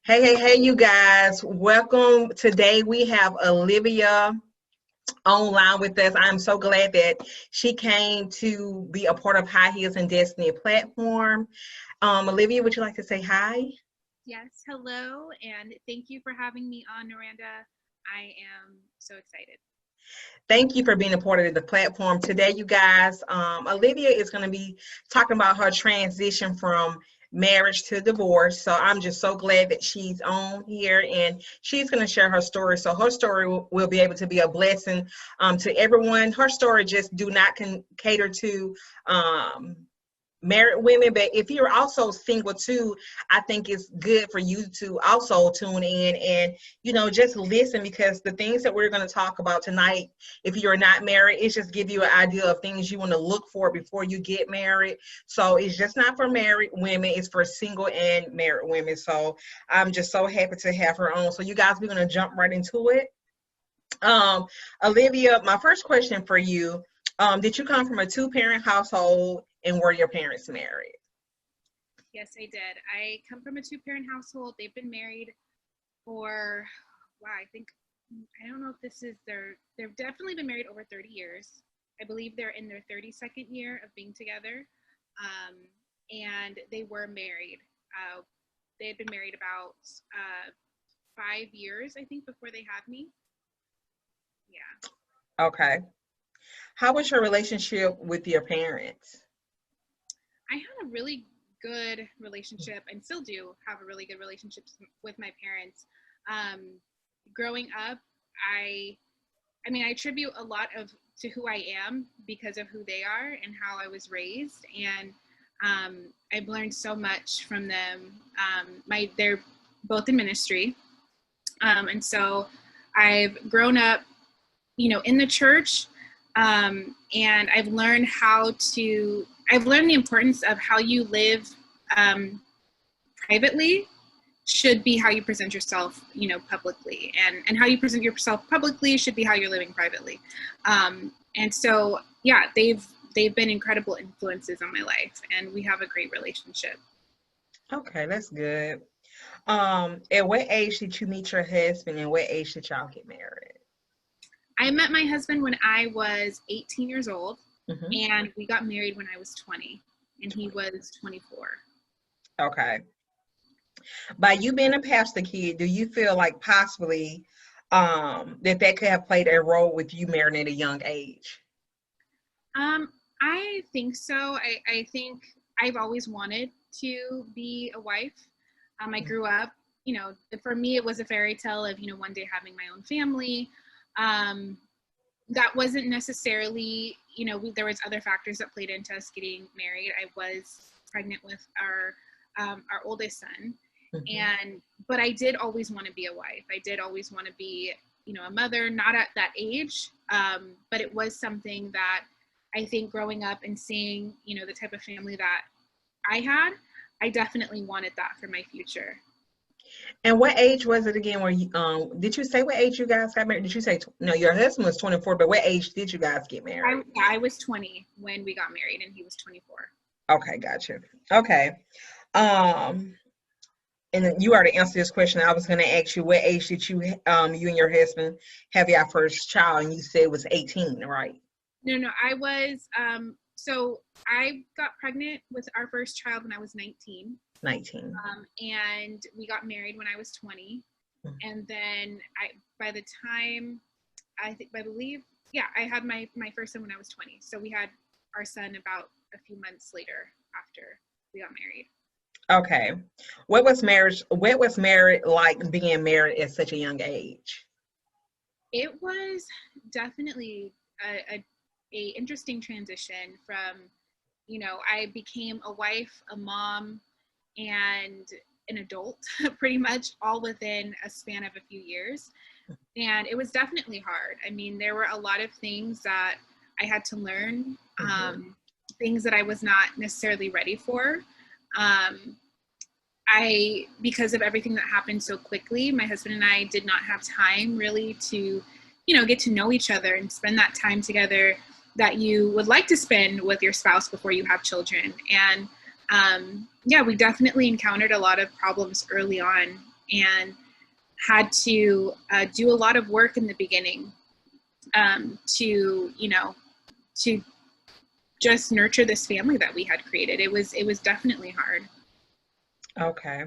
Hey, you guys. Welcome. Today we have Olivia online with us. I'm so glad that she came to be a part of High Heels and Destiny platform. Olivia, would you like to say hi? Yes, hello, and thank you for having me on, Miranda. I am so excited. Thank you for being a part of the platform today, you guys. Olivia is going to be talking about her transition from marriage to divorce. So I'm just so glad that she's on here and she's going to share her story. So her story will be able to be a blessing to everyone. Her story just do not cater to um, married women, but if you're also single too, I think it's good for you to also tune in and just listen, because the things that we're going to talk about tonight, if you're not married, it's just give you an idea of things you want to look for before you get married. So it's just not for married women, it's for single and married women. So I'm just so happy to have her on. So you guys, we're going to jump right into it. um Olivia, my first question for you, did you come from a two-parent household, and were your parents married? Yes, I did. I come from a two-parent household. They've been married for, wow, I don't know if this is they've definitely been married over 30 years. I believe they're in their 32nd year of being together. Um, and they were married. They had been married about 5 years, I think, before they had me. Yeah. Okay. How was your relationship with your parents? I had a really good relationship and still do have a really good relationship with my parents. Um, Growing up, I, I attribute a lot of to who I am because of who they are and how I was raised, and I've learned so much from them. They're both in ministry, and so I've grown up, in the church, and I've learned the importance of how you live um, privately should be how you present yourself, publicly, and how you present yourself publicly should be how you're living privately. And so, yeah, they've been incredible influences on my life, and we have a great relationship. Okay, that's good. At what age did you meet your husband, and what age did y'all get married? I met my husband when I was 18 years old, Hmm. and we got married when I was 20, and he was 24. Okay. By you being a pastor kid, do you feel like possibly that could have played a role with you marrying at a young age? I think so. I think I've always wanted to be a wife. I grew up, for me, it was a fairy tale of, one day having my own family. Um, that wasn't necessarily, there was other factors that played into us getting married. I was pregnant with our oldest son, Mhm. but I did always want to be a wife. I did always want to be, a mother, not at that age, but it was something that I think growing up and seeing, the type of family that I had, I definitely wanted that for my future. And what age was it again? Where you did you say what age you guys got married? Did you say no? Your husband was 24, but what age did you guys get married? I was 20 when we got married, and he was 24. Okay, gotcha. Okay. Um, and then you already answered this question. I was going to ask you, what age did you and your husband have your first child? And you said it was 18, right? No, I was, so I got pregnant with our first child when I was 19. 19. And we got married when I was 20. And then by the time, I believe, yeah, I had my first son when I was 20. So we had our son about a few months later after we got married. Okay. What was marriage like, being married at such a young age? It was definitely a interesting transition from, I became a wife, a mom, and an adult pretty much all within a span of a few years. And it was definitely hard. I mean, there were a lot of things that I had to learn, Mhm. things that I was not necessarily ready for. Um, because of everything that happened so quickly, my husband and I did not have time really to, get to know each other and spend that time together that you would like to spend with your spouse before you have children. And yeah, we definitely encountered a lot of problems early on. and had to do a lot of work in the beginning to, you know, to just nurture this family that we had created. It was definitely hard. Okay.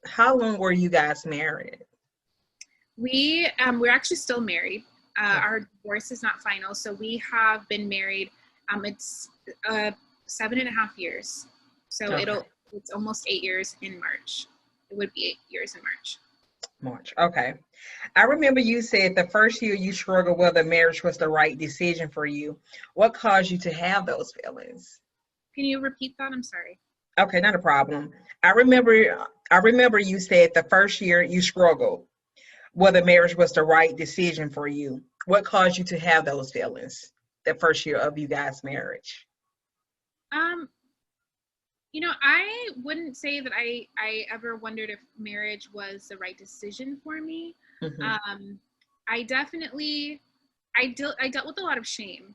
How long were you guys married? We're actually still married. Okay. Our divorce is not final, so we have been married. It's 7.5 years. So Okay. it's almost 8 years in March. It would be 8 years in March. March. Okay. I remember you said the first year you struggled whether marriage was the right decision for you. What caused you to have those feelings? Can you repeat that? I'm sorry. Okay, not a problem. I remember you said the first year you struggled whether marriage was the right decision for you. What caused you to have those feelings the first year of you guys' marriage? Um, you know, I wouldn't say that I ever wondered if marriage was the right decision for me. Mm-hmm. Um, I definitely I dealt with a lot of shame.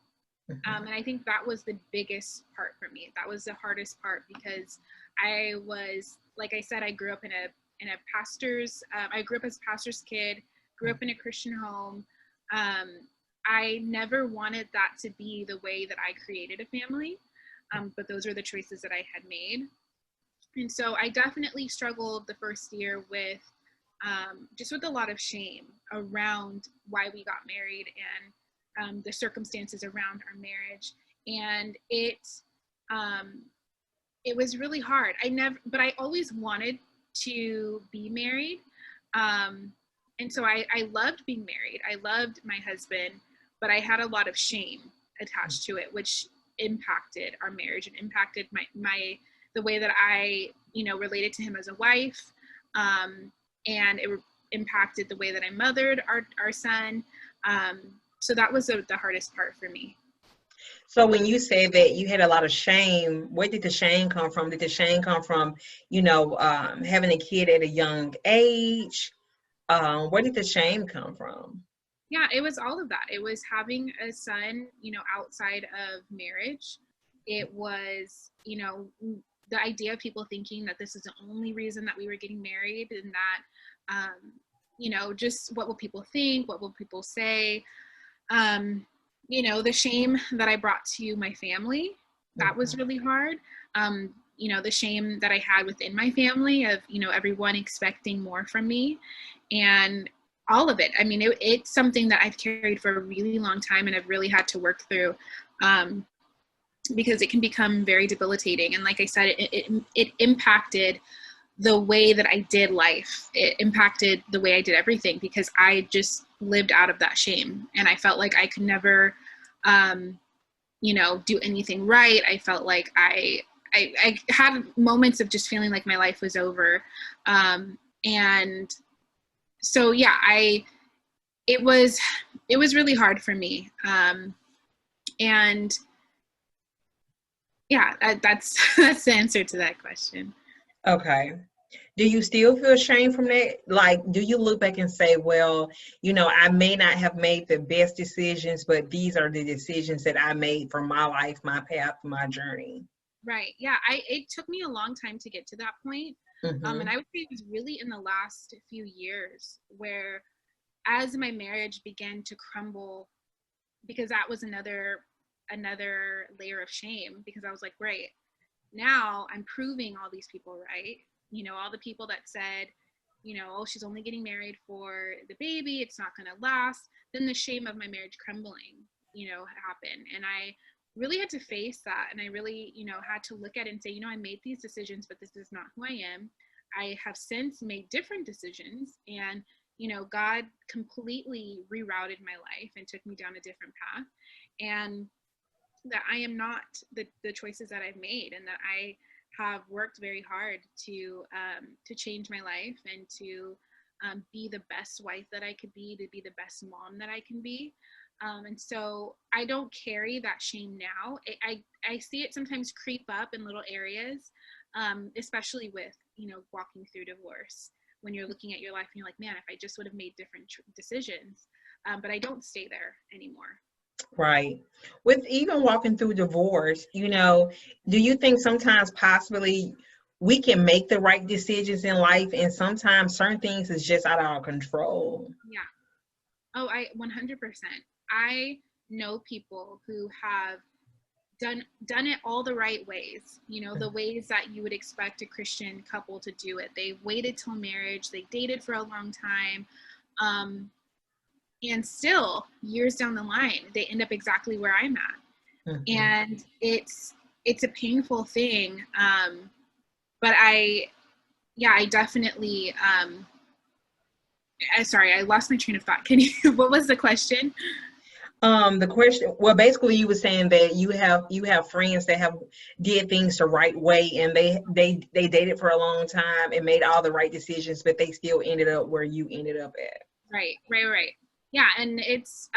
Mm-hmm. And I think that was the biggest part for me. That was the hardest part because I was, like I said, I grew up in a pastor's. I grew up as a pastor's kid. Grew up in a Christian home. Um, I never wanted that to be the way that I created a family, but those are the choices that I had made. And so I definitely struggled the first year with just with a lot of shame around why we got married and the circumstances around our marriage. And um, it was really hard. But I always wanted to be married. Um, and so I loved being married. I loved my husband, but I had a lot of shame attached to it, which impacted our marriage and impacted the way that I, you know, related to him as a wife. Um, and it impacted the way that I mothered our son. Um, so that was the hardest part for me. So when you say that you had a lot of shame, where did the shame come from? Did the shame come from, having a kid at a young age? Where did the shame come from? Yeah, it was all of that. It was having a son, you know, outside of marriage. It was, you know, the idea of people thinking that this is the only reason that we were getting married and that, you know, just what will people think? What will people say? Um, you know, the shame that I brought to my family, that was Mhm. really hard. You know, the shame that I had within my family of, you know, everyone expecting more from me and all of it. I mean, it's something that I've carried for a really long time and I've really had to work through because it can become very debilitating. And like I said, it impacted the way that I did life. It impacted the way I did everything because I just lived out of that shame. And I felt like I could never, you know, do anything right. I felt like I had moments of just feeling like my life was over. And so, yeah, it was really hard for me. And yeah, that's, that's the answer to that question. Okay. Do you still feel shame from that? Like, do you look back and say, well, I may not have made the best decisions, but these are the decisions that I made for my life, my path, my journey? Right. Yeah. It took me a long time to get to that point. And Mm-hmm. I would say it was really in the last few years where as my marriage began to crumble, because that was another layer of shame because I was like, right, now I'm proving all these people right. You know, all the people that said, you know, oh, she's only getting married for the baby, it's not going to last. Then the shame of my marriage crumbling, you know, happened. And I really had to face that. And I really, you know, had to look at it and say, you know, I made these decisions, but this is not who I am. I have since made different decisions. And, you know, God completely rerouted my life and took me down a different path. And that I am not the choices that I've made, and that I have worked very hard to change my life and to be the best wife that I could be, to be the best mom that I can be. And so I don't carry that shame now. I see it sometimes creep up in little areas, especially with, you know, walking through divorce. When you're looking at your life and you're like, man, if I just would have made different decisions. But I don't stay there anymore. Right. With even walking through divorce, do you think sometimes possibly we can make the right decisions in life and sometimes certain things is just out of our control? Yeah. Oh, I 100%. I know people who have done it all the right ways, the ways that you would expect a Christian couple to do it. They waited till marriage, they dated for a long time, and still years down the line they end up exactly where I'm at. Mm-hmm. And it's a painful thing, but I definitely sorry, I lost my train of thought. Can you what was the question? The question, well, basically you were saying that you have friends that have did things the right way and they dated for a long time and made all the right decisions, but they still ended up where you ended up at. Right. Yeah, and it's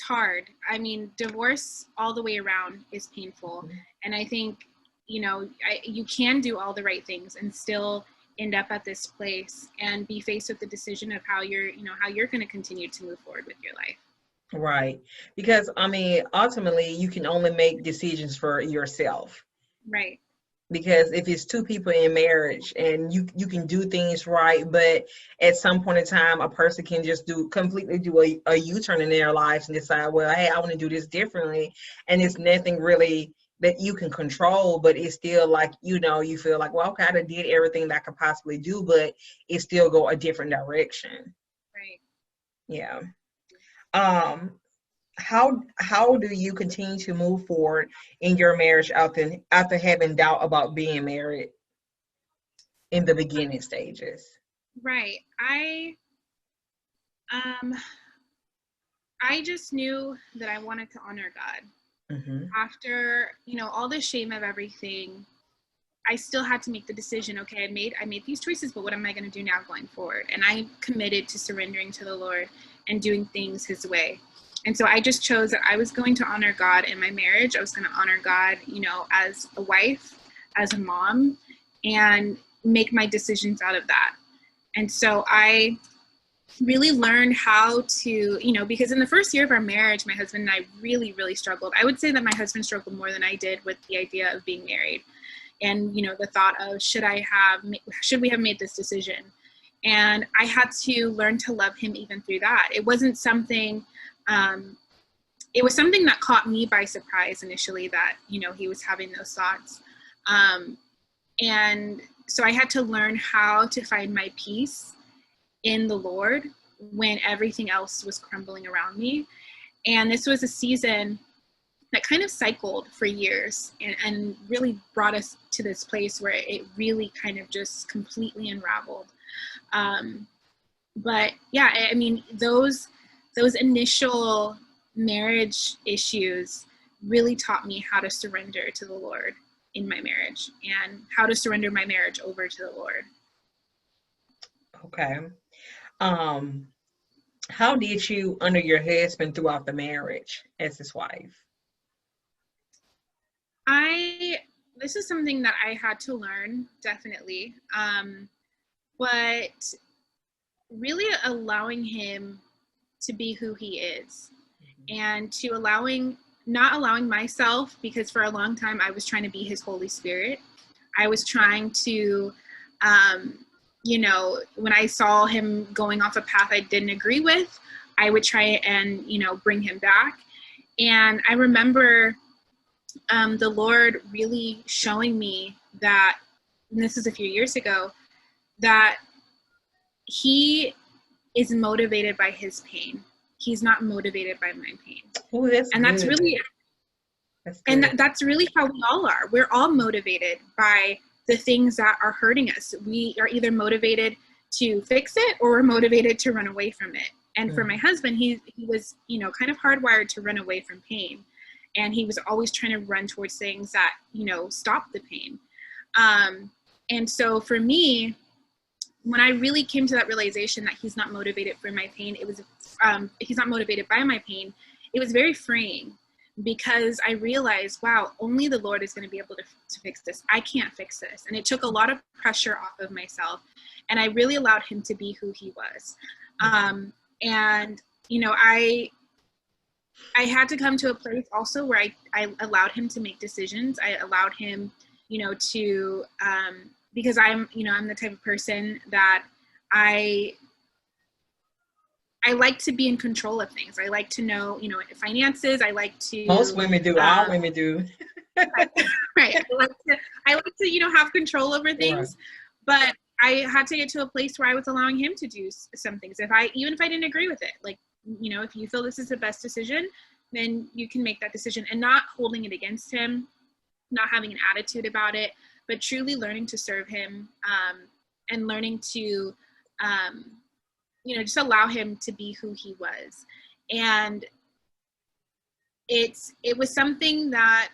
hard. I mean, divorce all the way around is painful. Mm-hmm. And I think, you can do all the right things and still end up at this place and be faced with the decision of how you're going to continue to move forward with your life. Right. Because I mean, ultimately you can only make decisions for yourself. Right. Because if it's two people in marriage and you can do things right, but at some point in time a person can just completely do a U-turn in their lives and decide, well, hey, I want to do this differently, and it's nothing really that you can control, but it's still like, you feel like, well, okay, I did everything that I could possibly do, but it still go a different direction. Right. Yeah. How do you continue to move forward in your marriage after having doubt about being married in the beginning stages? Right. I just knew that I wanted to honor God. Mm-hmm. After, all the shame of everything, I still had to make the decision. Okay, I made these choices, but what am I going to do now going forward? And I committed to surrendering to the Lord and doing things His way. And so I just chose that I was going to honor God in my marriage. I was going to honor God, as a wife, as a mom, and make my decisions out of that. And so I really learned how to, because in the first year of our marriage, my husband and I really, really struggled. I would say that my husband struggled more than I did with the idea of being married. And, the thought of, should we have made this decision? And I had to learn to love him even through that. It wasn't something, it was something that caught me by surprise initially, that, he was having those thoughts. And so I had to learn how to find my peace in the Lord when everything else was crumbling around me. And this was a season that kind of cycled for years and really brought us to this place where it really kind of just completely unraveled. But yeah, I mean, those initial marriage issues really taught me how to surrender to the Lord in my marriage and how to surrender my marriage over to the Lord. Okay. How did you honor your husband throughout the marriage as his wife? This is something that I had to learn, definitely. But really allowing him to be who he is, and to not allowing myself, because for a long time I was trying to be his Holy Spirit. I was trying to, when I saw him going off a path I didn't agree with, I would try and, bring him back. And I remember the Lord really showing me that, and this is a few years ago, that he is motivated by his pain. He's not motivated by my pain. Oh, that's and good. that's really that's really how we all are. We're all motivated by the things that are hurting us. We are either motivated to fix it or we're motivated to run away from it. And for my husband, he was, kind of hardwired to run away from pain. And he was always trying to run towards things that, stop the pain. And so for me, when I really came to that realization that he's not motivated for my pain, he's not motivated by my pain, it was very freeing, because I realized, wow, only the Lord is going to be able to fix this. I can't fix this. And it took a lot of pressure off of myself. And I really allowed him to be who he was. And you know, I had to come to a place also where I allowed him to make decisions. I allowed him, you know, to, because I'm the type of person that I like to be in control of things. I like to know, you know, finances. I like to. Most women do. All women do. Right. Right. I like to, you know, have control over things. Right. But I had to get to a place where I was allowing him to do some things. Even if I didn't agree with it, like, you know, if you feel this is the best decision, then you can make that decision, and not holding it against him, not having an attitude about it, but truly learning to serve him, and learning to, you know, just allow him to be who he was. And it was something that,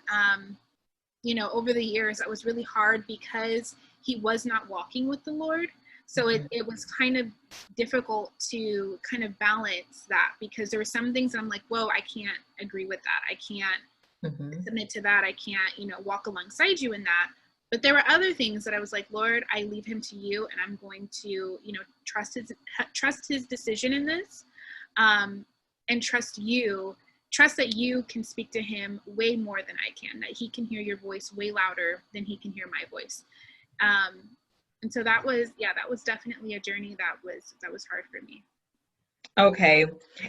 you know, over the years, that was really hard because he was not walking with the Lord. So it was kind of difficult to kind of balance that, because there were some things that I'm like, whoa, I can't agree with that. I can't submit to that. I can't, you know, walk alongside you in that. But there were other things that I was like, Lord, I leave him to you, and I'm going to, you know, trust his decision in this, and trust that you can speak to him way more than I can, that he can hear your voice way louder than he can hear my voice. And so that was definitely a journey that was hard for me. Okay.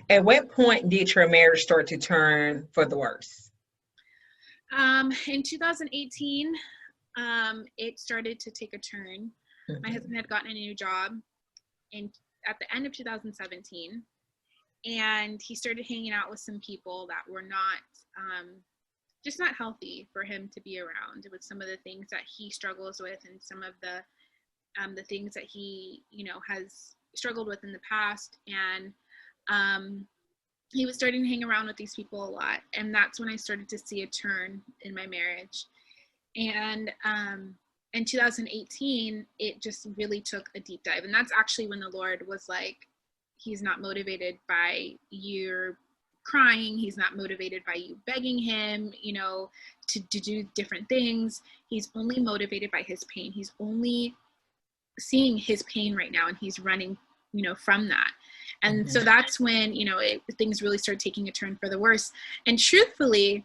At what point did your marriage start to turn for the worse? In 2018, it started to take a turn. My husband had gotten a new job at the end of 2017. And he started hanging out with some people that were not, just not healthy for him to be around. It was some of the things that he struggles with, and some of the things that he, you know, has struggled with in the past. And he was starting to hang around with these people a lot. And that's when I started to see a turn in my marriage. And in 2018, it just really took a deep dive. And that's actually when the Lord was like, he's not motivated by your crying. He's not motivated by you begging him, you know, to do different things. He's only motivated by his pain. He's only seeing his pain right now, and he's running, you know, from that. And so that's when, you know, things really started taking a turn for the worse. And truthfully,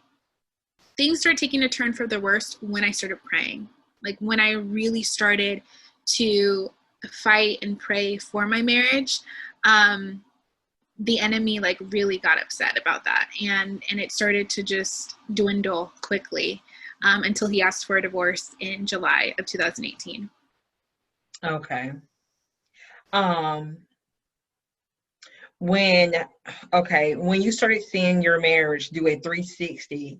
things started taking a turn for the worst when I started praying. Like, when I really started to fight and pray for my marriage, the enemy like really got upset about that, and it started to just dwindle quickly, until he asked for a divorce in July of 2018. Okay. When you started seeing your marriage do a 360,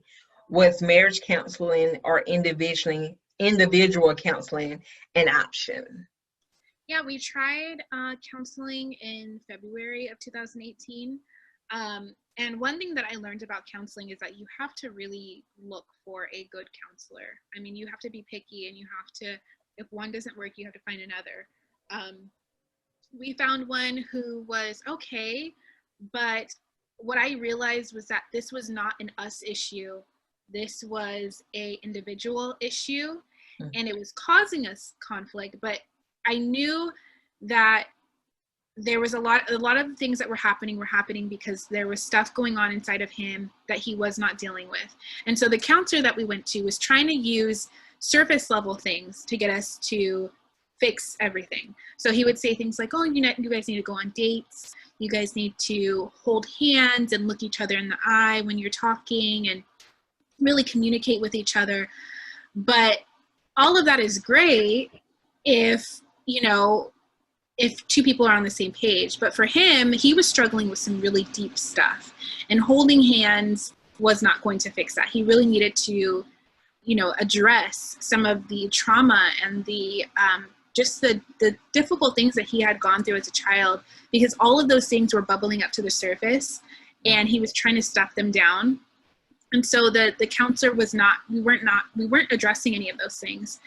was marriage counseling or individual counseling an option? Yeah, we tried counseling in February of 2018. And one thing that I learned about counseling is that you have to really look for a good counselor. I mean, you have to be picky, and you have to, if one doesn't work, you have to find another. We found one who was okay, but what I realized was that this was not an us issue. This was a individual issue, and it was causing us conflict, but I knew that there was a lot of things that were happening because there was stuff going on inside of him that he was not dealing with. And so the counselor that we went to was trying to use surface level things to get us to fix everything. So he would say things like, oh, you guys need to go on dates. You guys need to hold hands and look each other in the eye when you're talking, and really communicate with each other. But all of that is great if, you know, if two people are on the same page. But for him, he was struggling with some really deep stuff, and holding hands was not going to fix that. He really needed to, you know, address some of the trauma and the just the difficult things that he had gone through as a child, because all of those things were bubbling up to the surface, and he was trying to stuff them down. And so the counselor was we weren't addressing any of those things.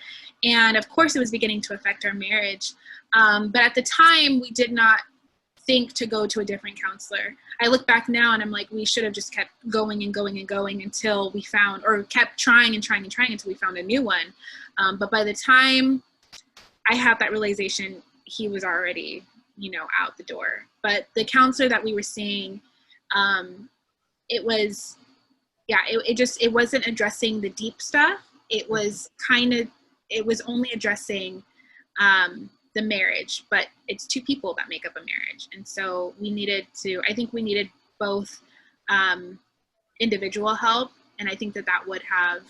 And of course it was beginning to affect our marriage. But at the time we did not think to go to a different counselor. I look back now and I'm like, we should have just kept going and going and going until we found, or kept trying and trying and trying until we found a new one. But by the time I had that realization, he was already, out the door. But the counselor that we were seeing, it was, it wasn't addressing the deep stuff. It was only addressing the marriage, but it's two people that make up a marriage. And so I think we needed both individual help. And I think that would have,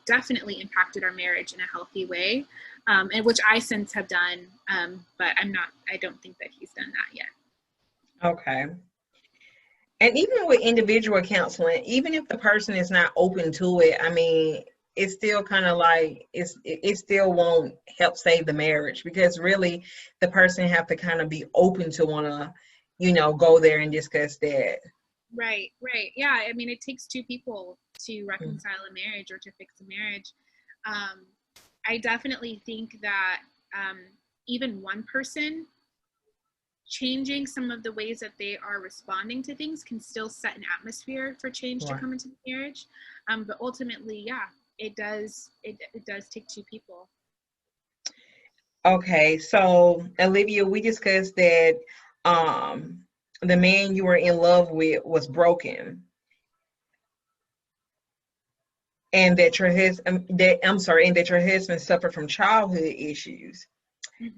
definitely impacted our marriage in a healthy way, and which I since have done. But I don't think that he's done that yet. Okay. And even with individual counseling, even if the person is not open to it, I mean, it's still kind of like it still won't help save the marriage, because really the person have to kind of be open to want to, go there and discuss that. Right. Yeah. I mean, it takes two people to reconcile a marriage or to fix a marriage. I definitely think that even one person changing some of the ways that they are responding to things can still set an atmosphere for change to come into the marriage. But ultimately, it does take two people. Okay, so Olivia, we discussed that the man you were in love with was broken, and that your husband suffered from childhood issues.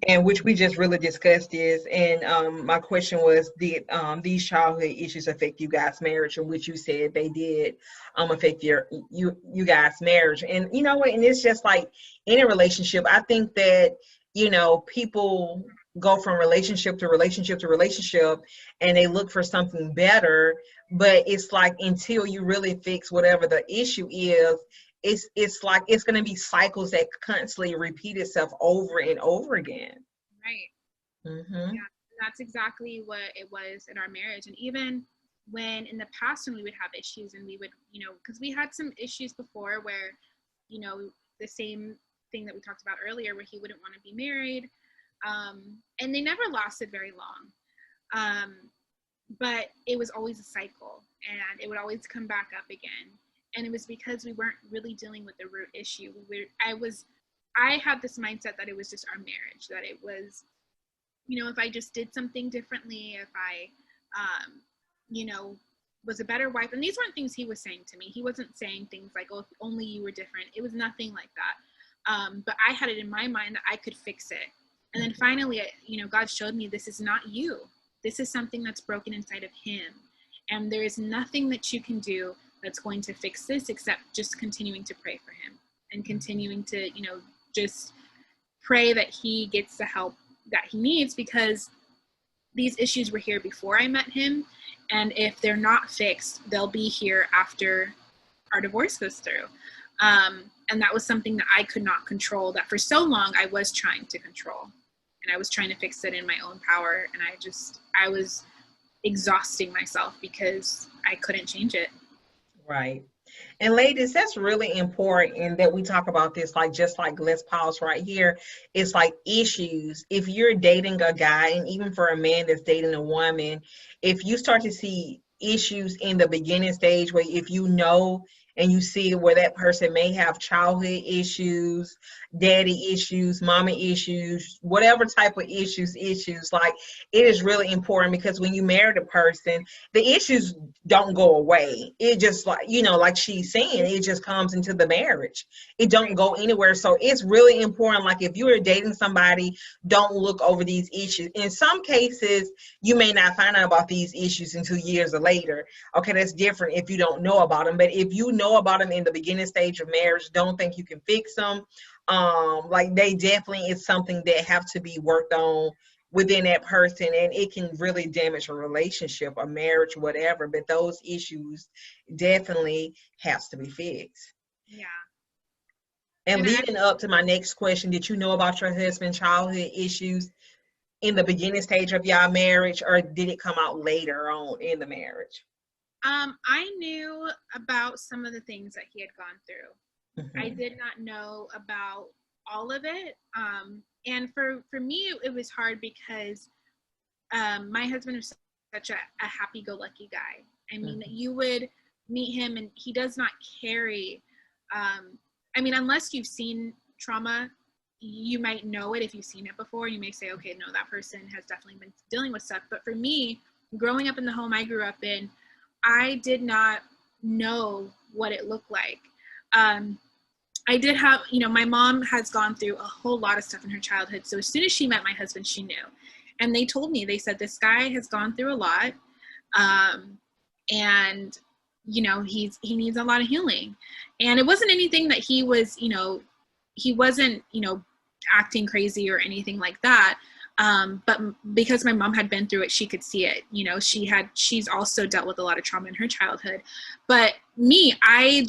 And which we just really discussed this. And my question was, did these childhood issues affect you guys' marriage? And which you said they did affect you guys' marriage. And you know what? And it's just like in a relationship, I think that, people go from relationship to relationship to relationship and they look for something better. But it's like until you really fix whatever the issue is, it's like it's going to be cycles that constantly repeat itself over and over again. Right. Mm-hmm. Yeah, that's exactly what it was in our marriage. And even when in the past when we would have issues and we would, because we had some issues before where, the same thing that we talked about earlier, where he wouldn't want to be married, and they never lasted very long, but it was always a cycle and it would always come back up again. And it was because we weren't really dealing with the root issue. I had this mindset that it was just our marriage, that it was, if I just did something differently, if I, was a better wife. And these weren't things he was saying to me. He wasn't saying things like, oh, if only you were different. It was nothing like that. But I had it in my mind that I could fix it. And then finally, God showed me, this is not you. This is something that's broken inside of him. And there is nothing that you can do that's going to fix this except just continuing to pray for him and continuing to, just pray that he gets the help that he needs, because these issues were here before I met him. And if they're not fixed, they'll be here after our divorce goes through. And that was something that I could not control, that for so long I was trying to control, and I was trying to fix it in my own power. And I was exhausting myself because I couldn't change it. Right. And ladies, that's really important that we talk about this, like, just like, let's pause right here. It's like issues. If you're dating a guy, and even for a man that's dating a woman, if you start to see issues in the beginning stage, where if and you see where that person may have childhood issues, daddy issues, mama issues, whatever type of issues, like, it is really important, because when you marry the person, the issues don't go away. It just, like, like she's saying, it just comes into the marriage. It don't go anywhere. So it's really important. Like, if you are dating somebody, don't look over these issues. In some cases, you may not find out about these issues until years later. Okay, that's different if you don't know about them. But if you know about them in the beginning stage of marriage, don't think you can fix them. Like, they definitely is something that have to be worked on within that person, and it can really damage a relationship, a marriage, whatever. But those issues definitely has to be fixed. Yeah. And leading up to my next question, did you know about your husband's childhood issues in the beginning stage of y'all marriage, or did it come out later on in the marriage? I knew about some of the things that he had gone through. Mm-hmm. I did not know about all of it. And for me, it was hard because my husband is such a happy-go-lucky guy. I mean, Mm-hmm. you would meet him and he does not carry, unless you've seen trauma, you might know it if you've seen it before. You may say, okay, no, that person has definitely been dealing with stuff. But for me, growing up in the home I grew up in, I did not know what it looked like. I did have, my mom has gone through a whole lot of stuff in her childhood. So as soon as she met my husband, she knew. And they told me, they said, this guy has gone through a lot. And, he needs a lot of healing. And it wasn't anything that he was, he wasn't, acting crazy or anything like that. But because my mom had been through it, she could see it. She's also dealt with a lot of trauma in her childhood. But me, I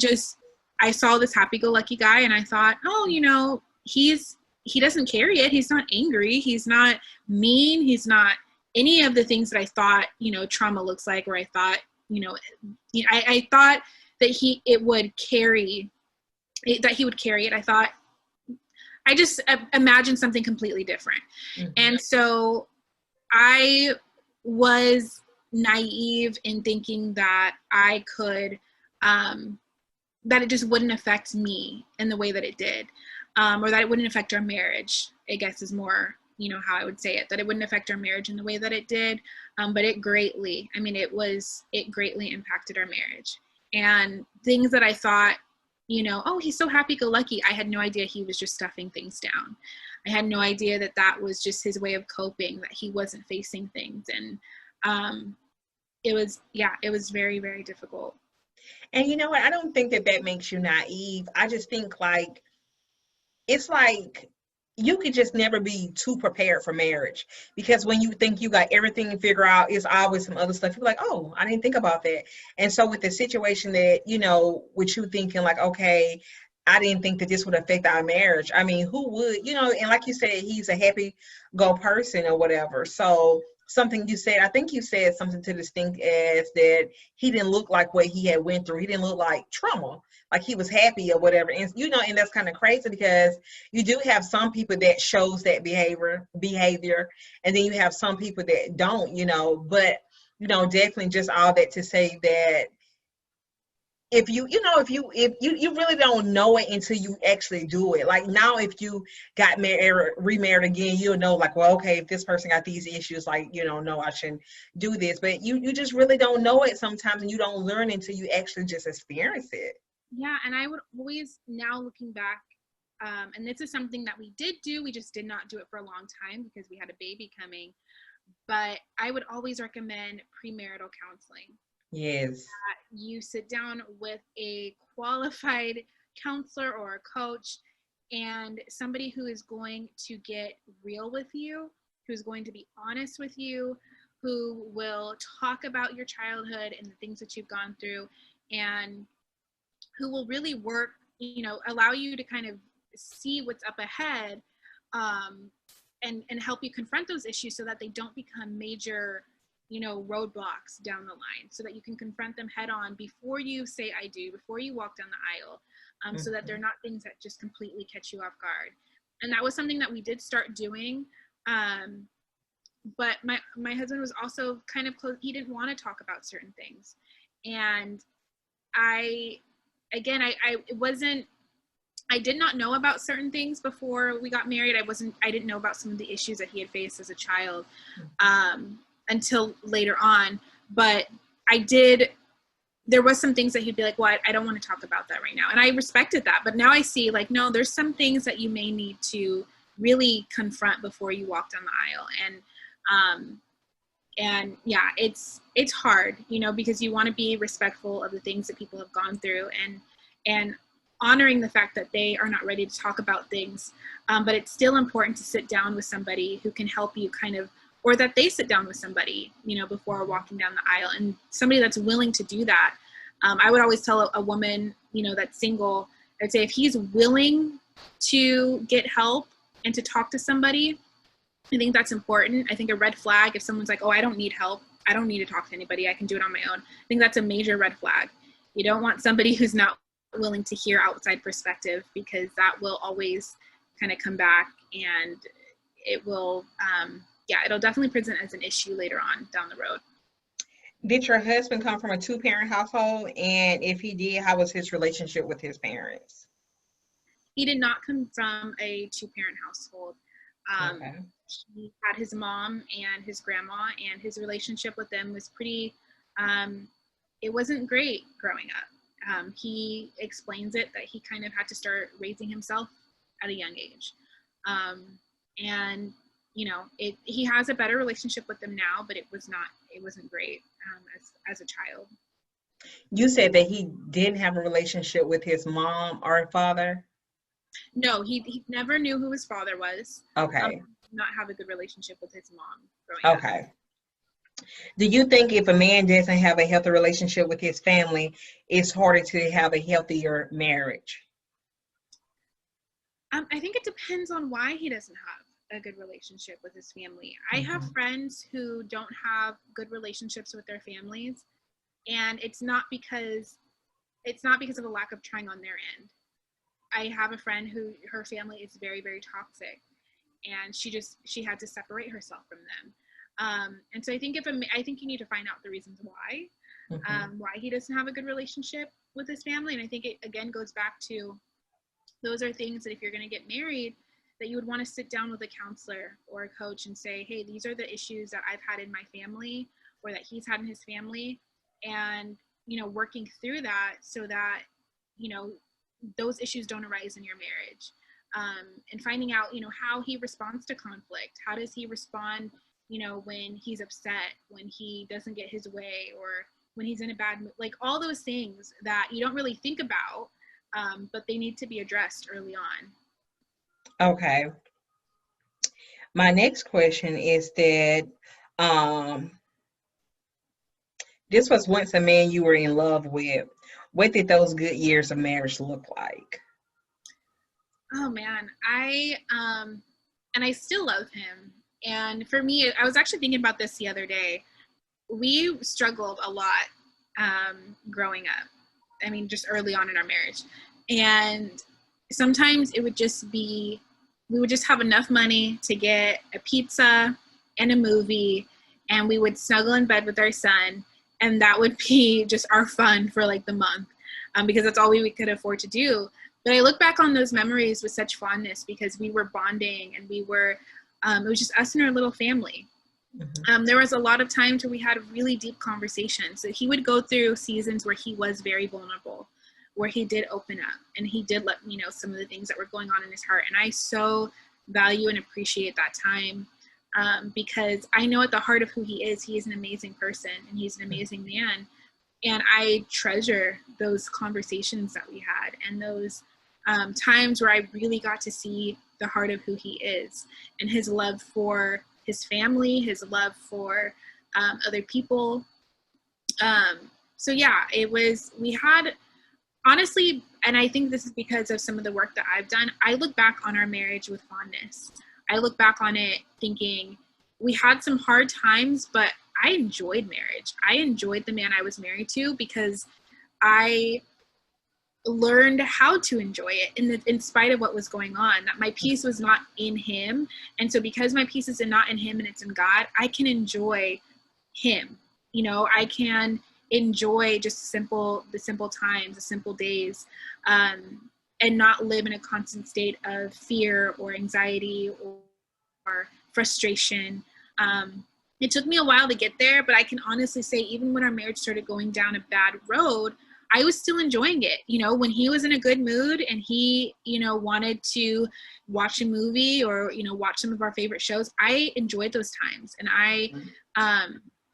saw this happy-go-lucky guy, and I thought, oh, he doesn't carry it. He's not angry. He's not mean. He's not any of the things that I thought, trauma looks like, or I thought, I thought that he would carry it. I thought, I just imagined something completely different. Mm-hmm. And so I was naive in thinking that I could, that it just wouldn't affect me in the way that it did, or that it wouldn't affect our marriage, I guess is more, how I would say it, that it wouldn't affect our marriage in the way that it did. But it greatly impacted our marriage. And things that I thought, oh, he's so happy-go-lucky. I had no idea he was just stuffing things down. I had no idea that was just his way of coping, that he wasn't facing things. And it was very, very difficult. And you know what? I don't think that makes you naive. I just think it's like you could just never be too prepared for marriage, because when you think you got everything figured out, it's always some other stuff. You're like, oh, I didn't think about that. And so with the situation that, with you thinking like, okay, I didn't think that this would affect our marriage. I mean, who would, and like you said, he's a happy go person or whatever. So something you said, I think you said something to this thing as that he didn't look like what he had went through. He didn't look like trauma, like he was happy or whatever. And and that's kind of crazy, because you do have some people that shows that behavior, and then you have some people that don't, but definitely just all that to say that if you really don't know it until you actually do it. Like now, if you got remarried again, you'll know like, well, okay, if this person got these issues, like, no, I shouldn't do this. But you just really don't know it sometimes, and you don't learn until you actually just experience it. Yeah. And I would always, now looking back, and this is something that we did do, we just did not do it for a long time because we had a baby coming, but I would always recommend premarital counseling. Yes. You sit down with a qualified counselor or a coach, and somebody who is going to get real with you, who's going to be honest with you, who will talk about your childhood and the things that you've gone through, and who will really work, allow you to kind of see what's up ahead, and help you confront those issues so that they don't become major roadblocks down the line, so that you can confront them head on before you say I do, before you walk down the aisle, so that they're not things that just completely catch you off guard. And that was something that we did start doing. But my husband was also kind of close. He didn't want to talk about certain things. And I did not know about certain things before we got married. I didn't know about some of the issues that he had faced as a child, until later on. But there was some things that he'd be like, well, I don't want to talk about that right now. And I respected that. But now I see like, no, there's some things that you may need to really confront before you walk down the aisle. And yeah, it's hard, because you want to be respectful of the things that people have gone through, and honoring the fact that they are not ready to talk about things. But it's still important to sit down with somebody who can help you or that they sit down with somebody, before walking down the aisle, and somebody that's willing to do that. I would always tell a woman, that's single, I'd say if he's willing to get help and to talk to somebody, I think that's important. I think a red flag, if someone's like, oh, I don't need help, I don't need to talk to anybody, I can do it on my own, I think that's a major red flag. You don't want somebody who's not willing to hear outside perspective, because that will always kind of come back, and it will, it'll definitely present as an issue later on down the road. Did your husband come from a 2-parent household? And if he did, how was his relationship with his parents? He did not come from a two-parent household. Okay. He had his mom and his grandma, and his relationship with them was pretty, it wasn't great growing up. He explains it that he kind of had to start raising himself at a young age. And, you know, he has a better relationship with them now, but it wasn't great as a child. You said that he didn't have a relationship with his mom or father? No, he never knew who his father was. Okay. Did not have a good relationship with his mom growing up. Okay. Do you think if a man doesn't have a healthy relationship with his family, it's harder to have a healthier marriage? I think it depends on why he doesn't have a good relationship with his family. I have friends who don't have good relationships with their families, and it's not because of a lack of trying on their end. I have a friend who her family is very, very toxic, and she had to separate herself from them. And so I think you need to find out the reasons why he doesn't have a good relationship with his family. And I think it again goes back to, those are things that if you're going to get married, that you would want to sit down with a counselor or a coach and say, hey, these are the issues that I've had in my family, or that he's had in his family, and, you know, working through that so that, you know, those issues don't arise in your marriage. And finding out, you know, how he responds to conflict. How does he respond, you know, when he's upset, when he doesn't get his way, or when he's in a bad mood, like all those things that you don't really think about, but they need to be addressed early on. Okay. My next question is that this was once a man you were in love with. What did those good years of marriage look like? Oh man, I still love him. And for me, I was actually thinking about this the other day. We struggled a lot growing up. I mean, just early on in our marriage. And sometimes it would just be, we would just have enough money to get a pizza and a movie, and we would snuggle in bed with our son, and that would be just our fun for like the month, because that's all we could afford to do. But I look back on those memories with such fondness, because we were bonding, and it was just us and our little family. There was a lot of times where we had really deep conversations. So he would go through seasons where he was very vulnerable, where he did open up, and he did let me know some of the things that were going on in his heart. And I so value and appreciate that time, because I know at the heart of who he is an amazing person, and he's an amazing man. And I treasure those conversations that we had, and those times where I really got to see the heart of who he is, and his love for his family, his love for other people. So yeah, we had, honestly, and I think this is because of some of the work that I've done, I look back on our marriage with fondness. I look back on it thinking we had some hard times, but I enjoyed marriage. I enjoyed the man I was married to, because I learned how to enjoy it in spite of what was going on, that my peace was not in him. And so because my peace is not in him and it's in God, I can enjoy him. You know, I can enjoy just the simple times, the simple days, and not live in a constant state of fear or anxiety or frustration. It took me a while to get there, but I can honestly say, even when our marriage started going down a bad road, I was still enjoying it. You know, when he was in a good mood and he, you know, wanted to watch a movie or, you know, watch some of our favorite shows, I enjoyed those times. And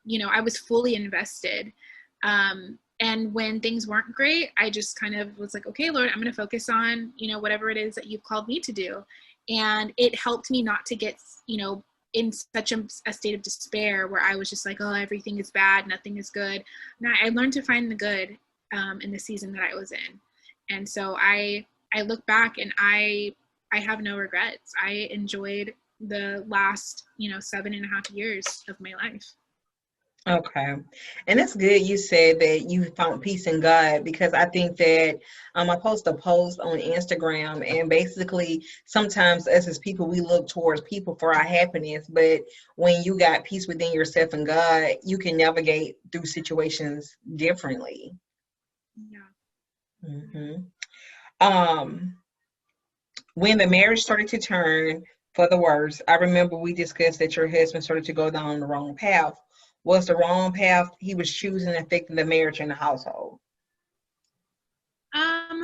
you know, I was fully invested. And when things weren't great, I just kind of was like, okay, Lord, I'm going to focus on, you know, whatever it is that you've called me to do. And it helped me not to get, you know, in such a state of despair where I was just like, oh, everything is bad, nothing is good. Now I learned to find the good in the season that I was in. And so I look back and I have no regrets. I enjoyed the last, you know, 7.5 years of my life. Okay. And it's good you said that you found peace in God, because I think that I post a post on Instagram, and basically sometimes us as people, we look towards people for our happiness, but when you got peace within yourself and God, you can navigate through situations differently. Yeah. Mm-hmm. when the marriage started to turn for the worse, I remember we discussed that your husband started to go down the wrong path. Was the wrong path he was choosing affecting the marriage and the household? Um,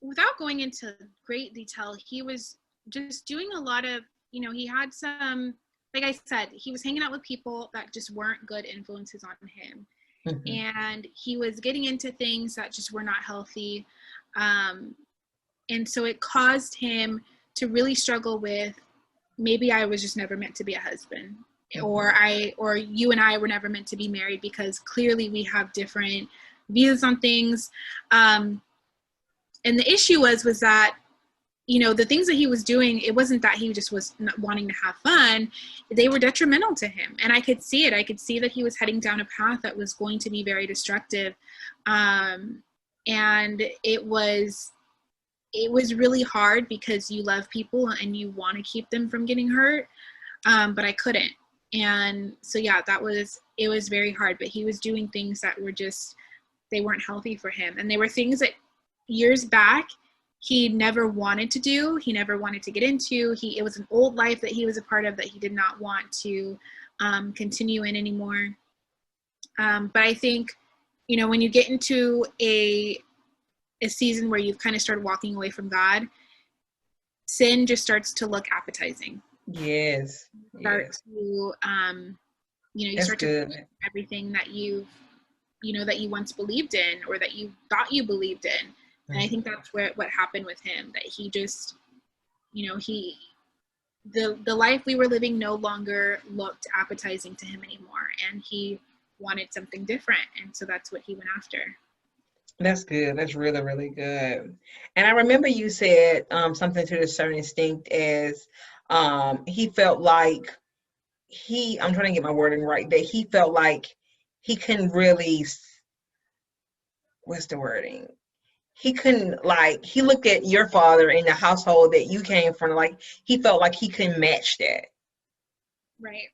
Without going into great detail, he was just doing a lot of, he had some, like I said, he was hanging out with people that just weren't good influences on him. Mm-hmm. And he was getting into things that just were not healthy. And so it caused him to really struggle with, maybe I was just never meant to be a husband, Mm-hmm. or you and I were never meant to be married, because clearly we have different views on things. And the issue was that, the things that he was doing, it wasn't that he just was not wanting to have fun. They were detrimental to him. And I could see it. I could see that he was heading down a path that was going to be very destructive. And it was really hard, because you love people and you want to keep them from getting hurt. But I couldn't. And so, yeah, it was very hard, but he was doing things that were just, they weren't healthy for him. And they were things that years back he never wanted to do. He never wanted to get into. It was an old life that he was a part of that he did not want to continue in anymore. But I think, when you get into a season where you've kind of started walking away from God, sin just starts to look appetizing. Yes. Start Yes. to, you That's start to good. everything that that you once believed in, or that you thought you believed in. And I think that's what happened with him, that he just, the life we were living no longer looked appetizing to him anymore. And he wanted something different. And so that's what he went after. That's good. That's really, really good. And I remember you said something to a certain extent as he felt like I'm trying to get my wording right, that he felt like he couldn't really, what's the wording? He couldn't, like, he looked at your father in the household that you came from, like, he felt like he couldn't match that. Right.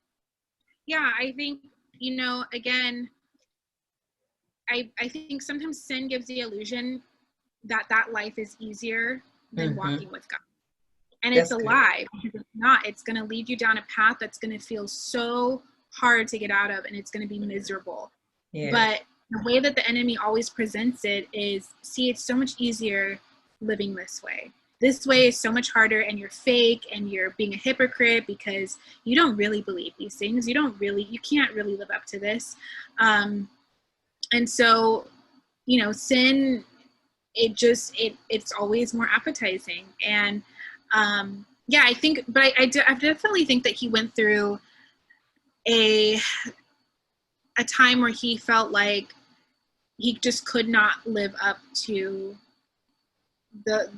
Yeah, I think, again, I think sometimes sin gives the illusion that life is easier than Mm-hmm. walking with God. And it's That's a good. lie, because it's not. It's going to lead you down a path that's going to feel so hard to get out of, and it's going to be miserable. Yes. But the way that the enemy always presents it is, see, it's so much easier living this way. This way is so much harder, and you're fake, and you're being a hypocrite because you don't really believe these things. You can't really live up to this. And so, sin, it's always more appetizing. And yeah, I think, but I definitely think that he went through a time where he felt like he just could not live up to the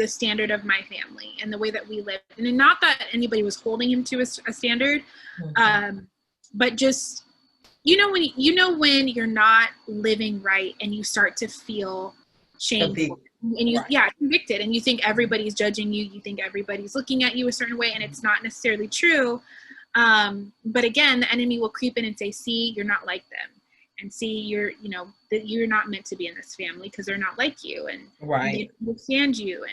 standard of my family and the way that we lived. And not that anybody was holding him to a standard, Mm-hmm. but just, when you're not living right, and you start to feel shameful, and Right. convicted, and you think everybody's judging you, you think everybody's looking at you a certain way, and it's not necessarily true. But again, the enemy will creep in and say, see, you're not like them, and see, that you're not meant to be in this family because they're not like you, and they Right. don't understand you.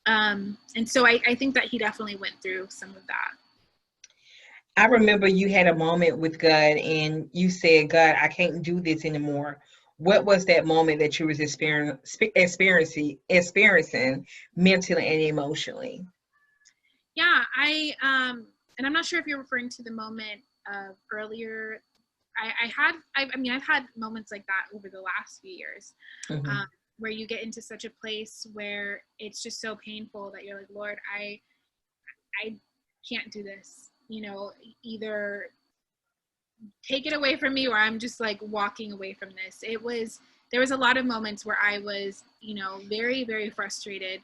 And so I think that he definitely went through some of that. I remember you had a moment with God and you said, God, I can't do this anymore. What was that moment that you was experiencing mentally and emotionally? Yeah, and I'm not sure if you're referring to the moment of earlier. I've had moments like that over the last few years, Mm-hmm. where you get into such a place where it's just so painful that you're like, Lord, I can't do this. Either take it away from me, or I'm just like walking away from this. There was a lot of moments where I was, very, very frustrated.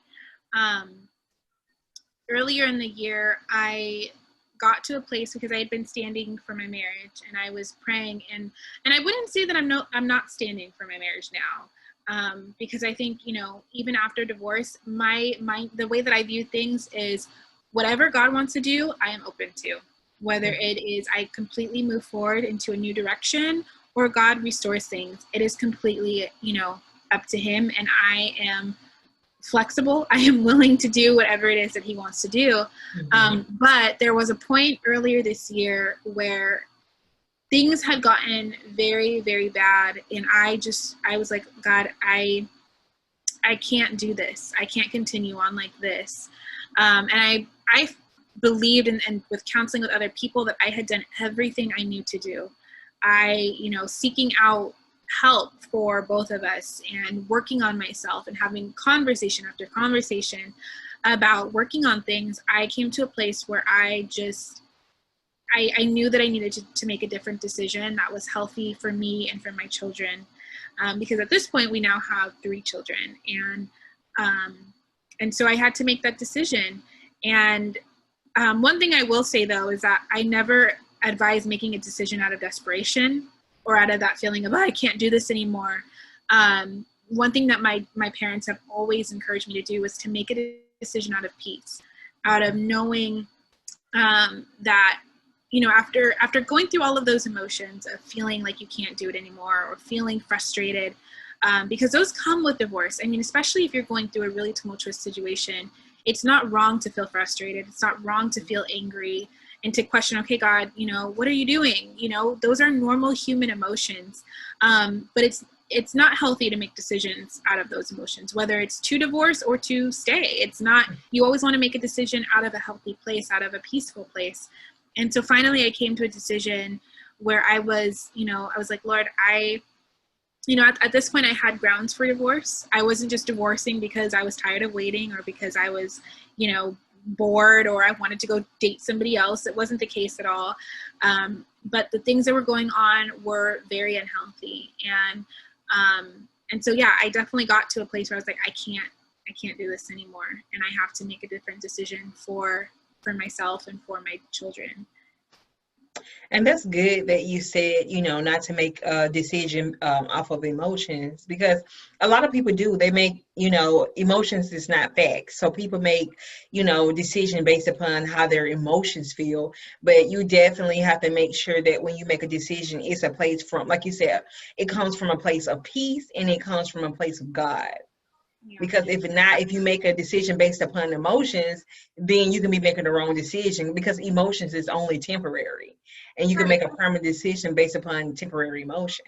Earlier in the year, I got to a place, because I had been standing for my marriage, and I was praying, and I wouldn't say that I'm not standing for my marriage now, because I think, even after divorce, the way that I view things is, whatever God wants to do, I am open to. Whether it is I completely move forward into a new direction, or God restores things, it is completely, up to Him, and I am flexible. I am willing to do whatever it is that he wants to do. But there was a point earlier this year where things had gotten very, very bad. And I was like, God, I can't do this. I can't continue on like this. And I believed and with counseling with other people that I had done everything I knew to do. Seeking out help for both of us and working on myself and having conversation after conversation about working on things, I came to a place where I knew that I needed to make a different decision that was healthy for me and for my children. Because at this point we now have 3 children, and so I had to make that decision. And one thing I will say though is that I never advise making a decision out of desperation or out of that feeling of, oh, I can't do this anymore. One thing that my parents have always encouraged me to do is to make a decision out of peace, out of knowing that, after going through all of those emotions of feeling like you can't do it anymore or feeling frustrated, because those come with divorce. I mean, especially if you're going through a really tumultuous situation, it's not wrong to feel frustrated. It's not wrong to feel angry and to question, okay, God, what are you doing? Those are normal human emotions. But it's not healthy to make decisions out of those emotions, whether it's to divorce or to stay. It's not, you always want to make a decision out of a healthy place, out of a peaceful place. And so finally I came to a decision where I was like, Lord, at this point I had grounds for divorce. I wasn't just divorcing because I was tired of waiting or because I was, bored or I wanted to go date somebody else. It wasn't the case at all. But the things that were going on were very unhealthy. And so, yeah, I definitely got to a place where I was like, I can't do this anymore. And I have to make a different decision for myself and for my children. And that's good that you said, not to make a decision off of emotions, because a lot of people do. They make, emotions is not facts. So people make, decision based upon how their emotions feel. But you definitely have to make sure that when you make a decision, it's a place from, like you said, it comes from a place of peace and it comes from a place of God. Yeah. Because if you make a decision based upon emotions, then you can be making the wrong decision, because emotions is only temporary, and you can make a permanent decision based upon temporary emotions.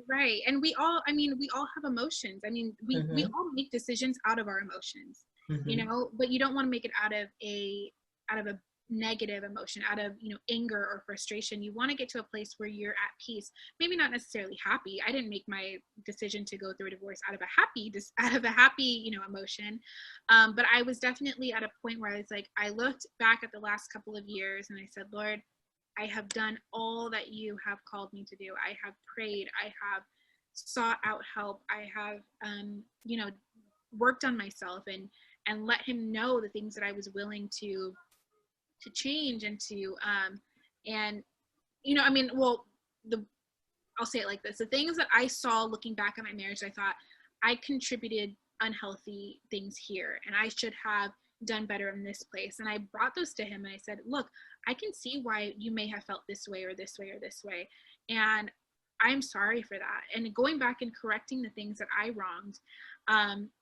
Right. And we all have emotions. I mean, we all make decisions out of our emotions, but you don't want to make it out of a negative emotion, out of, anger or frustration. You want to get to a place where you're at peace, maybe not necessarily happy. I didn't make my decision to go through a divorce out of a happy, emotion. But I was definitely at a point where I was like, I looked back at the last couple of years and I said, Lord, I have done all that you have called me to do. I have prayed. I have sought out help. I have, worked on myself and let him know the things that I was willing to change and to, I'll say it like this. The things that I saw looking back on my marriage, I thought I contributed unhealthy things here and I should have done better in this place. And I brought those to him and I said, look, I can see why you may have felt this way or this way or this way. And I'm sorry for that. And going back and correcting the things that I wronged.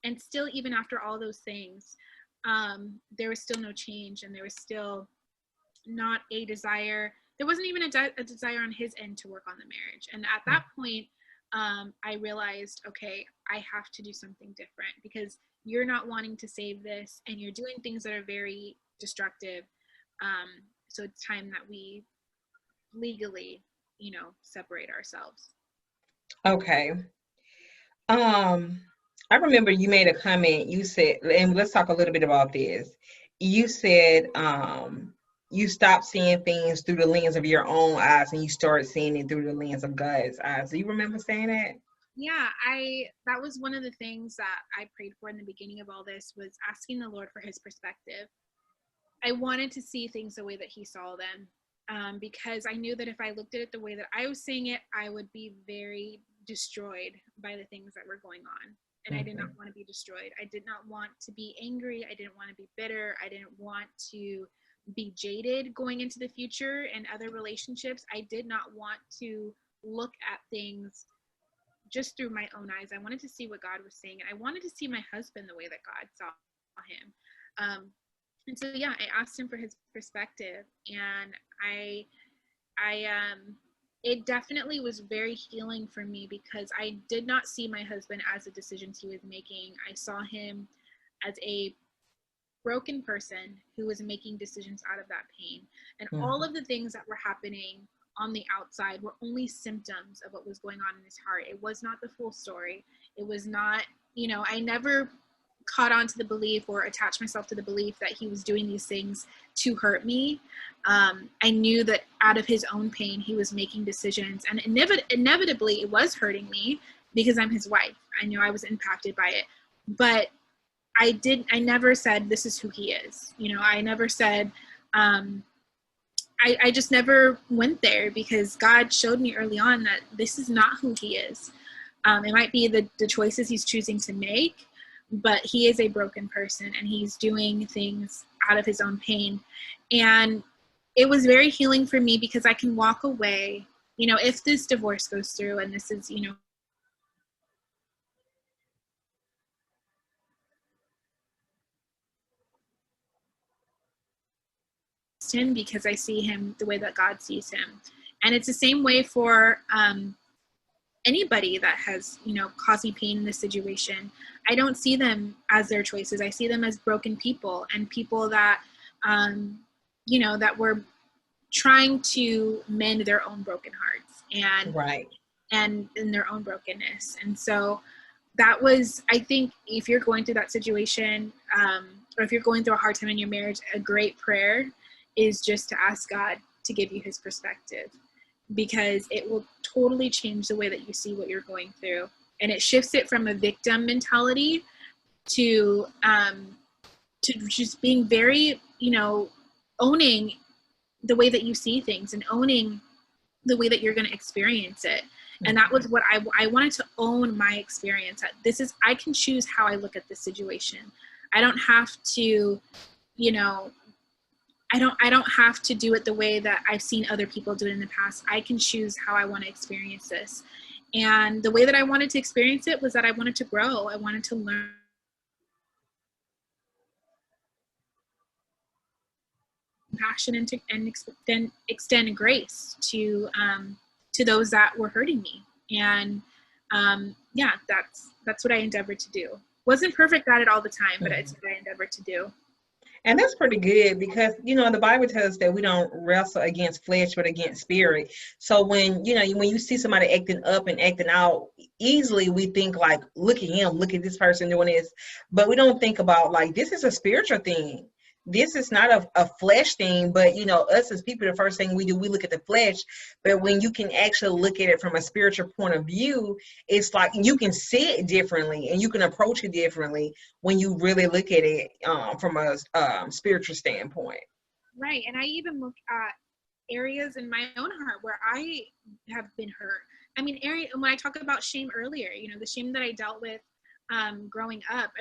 And still, even after all those things, there was still no change, and there was still not a desire. There wasn't even a desire on his end to work on the marriage. And at that point, I realized, okay, I have to do something different, because you're not wanting to save this and you're doing things that are very destructive. So it's time that we legally, separate ourselves. Okay. I remember you made a comment. You said, and let's talk a little bit about this. You said, you stopped seeing things through the lens of your own eyes and you started seeing it through the lens of God's eyes. Do you remember saying that? Yeah, that was one of the things that I prayed for in the beginning of all this, was asking the Lord for his perspective. I wanted to see things the way that he saw them, because I knew that if I looked at it the way that I was seeing it, I would be very destroyed by the things that were going on. And I did not want to be destroyed. I did not want to be angry. I didn't want to be bitter. I didn't want to be jaded going into the future and other relationships. I did not want to look at things just through my own eyes. I wanted to see what God was saying, and I wanted to see my husband the way that God saw him. And so, yeah, I asked him for his perspective, and it definitely was very healing for me, because I did not see my husband as the decisions he was making. I saw him as a broken person who was making decisions out of that pain. And all of the things that were happening on the outside were only symptoms of what was going on in his heart. It was not the full story. It was not, I never caught on to the belief or attached myself to the belief that he was doing these things to hurt me. I knew that out of his own pain, he was making decisions, and inevitably it was hurting me because I'm his wife. I knew I was impacted by it, but I never said, this is who he is. I never said, I just never went there, because God showed me early on that this is not who he is. It might be the choices he's choosing to make, but he is a broken person, and he's doing things out of his own pain. And it was very healing for me, because I can walk away, if this divorce goes through, and this is, him, because I see him the way that God sees him. And it's the same way for anybody that has, caused me pain in this situation. I don't see them as their choices. I see them as broken people, and people that, that were trying to mend their own broken hearts and in their own brokenness. And so that was, I think, if you're going through that situation, or if you're going through a hard time in your marriage, a great prayer is just to ask God to give you his perspective, because it will totally change the way that you see what you're going through. And it shifts it from a victim mentality to just being very, owning the way that you see things, and owning the way that you're going to experience it. And that was what I wanted to own my experience. I can choose how I look at this situation. I don't have to, I don't have to do it the way that I've seen other people do it in the past. I can choose how I want to experience this. And the way that I wanted to experience it was that I wanted to grow. I wanted to learn compassion, and extend grace to those that were hurting me. And yeah, that's what I endeavored to do. Wasn't perfect at it all the time, but it's what I endeavored to do. And that's pretty good, because, the Bible tells us that we don't wrestle against flesh, but against spirit. So when you see somebody acting up and acting out, easily we think like, look at him, look at this person doing this. But we don't think about, like, this is a spiritual thing. This is not a flesh thing, but, us as people, the first thing we do, we look at the flesh. But when you can actually look at it from a spiritual point of view, it's like you can see it differently, and you can approach it differently when you really look at it from a spiritual standpoint. Right. And I even look at areas in my own heart where I have been hurt. I mean, when I talk about shame earlier, the shame that I dealt with growing up,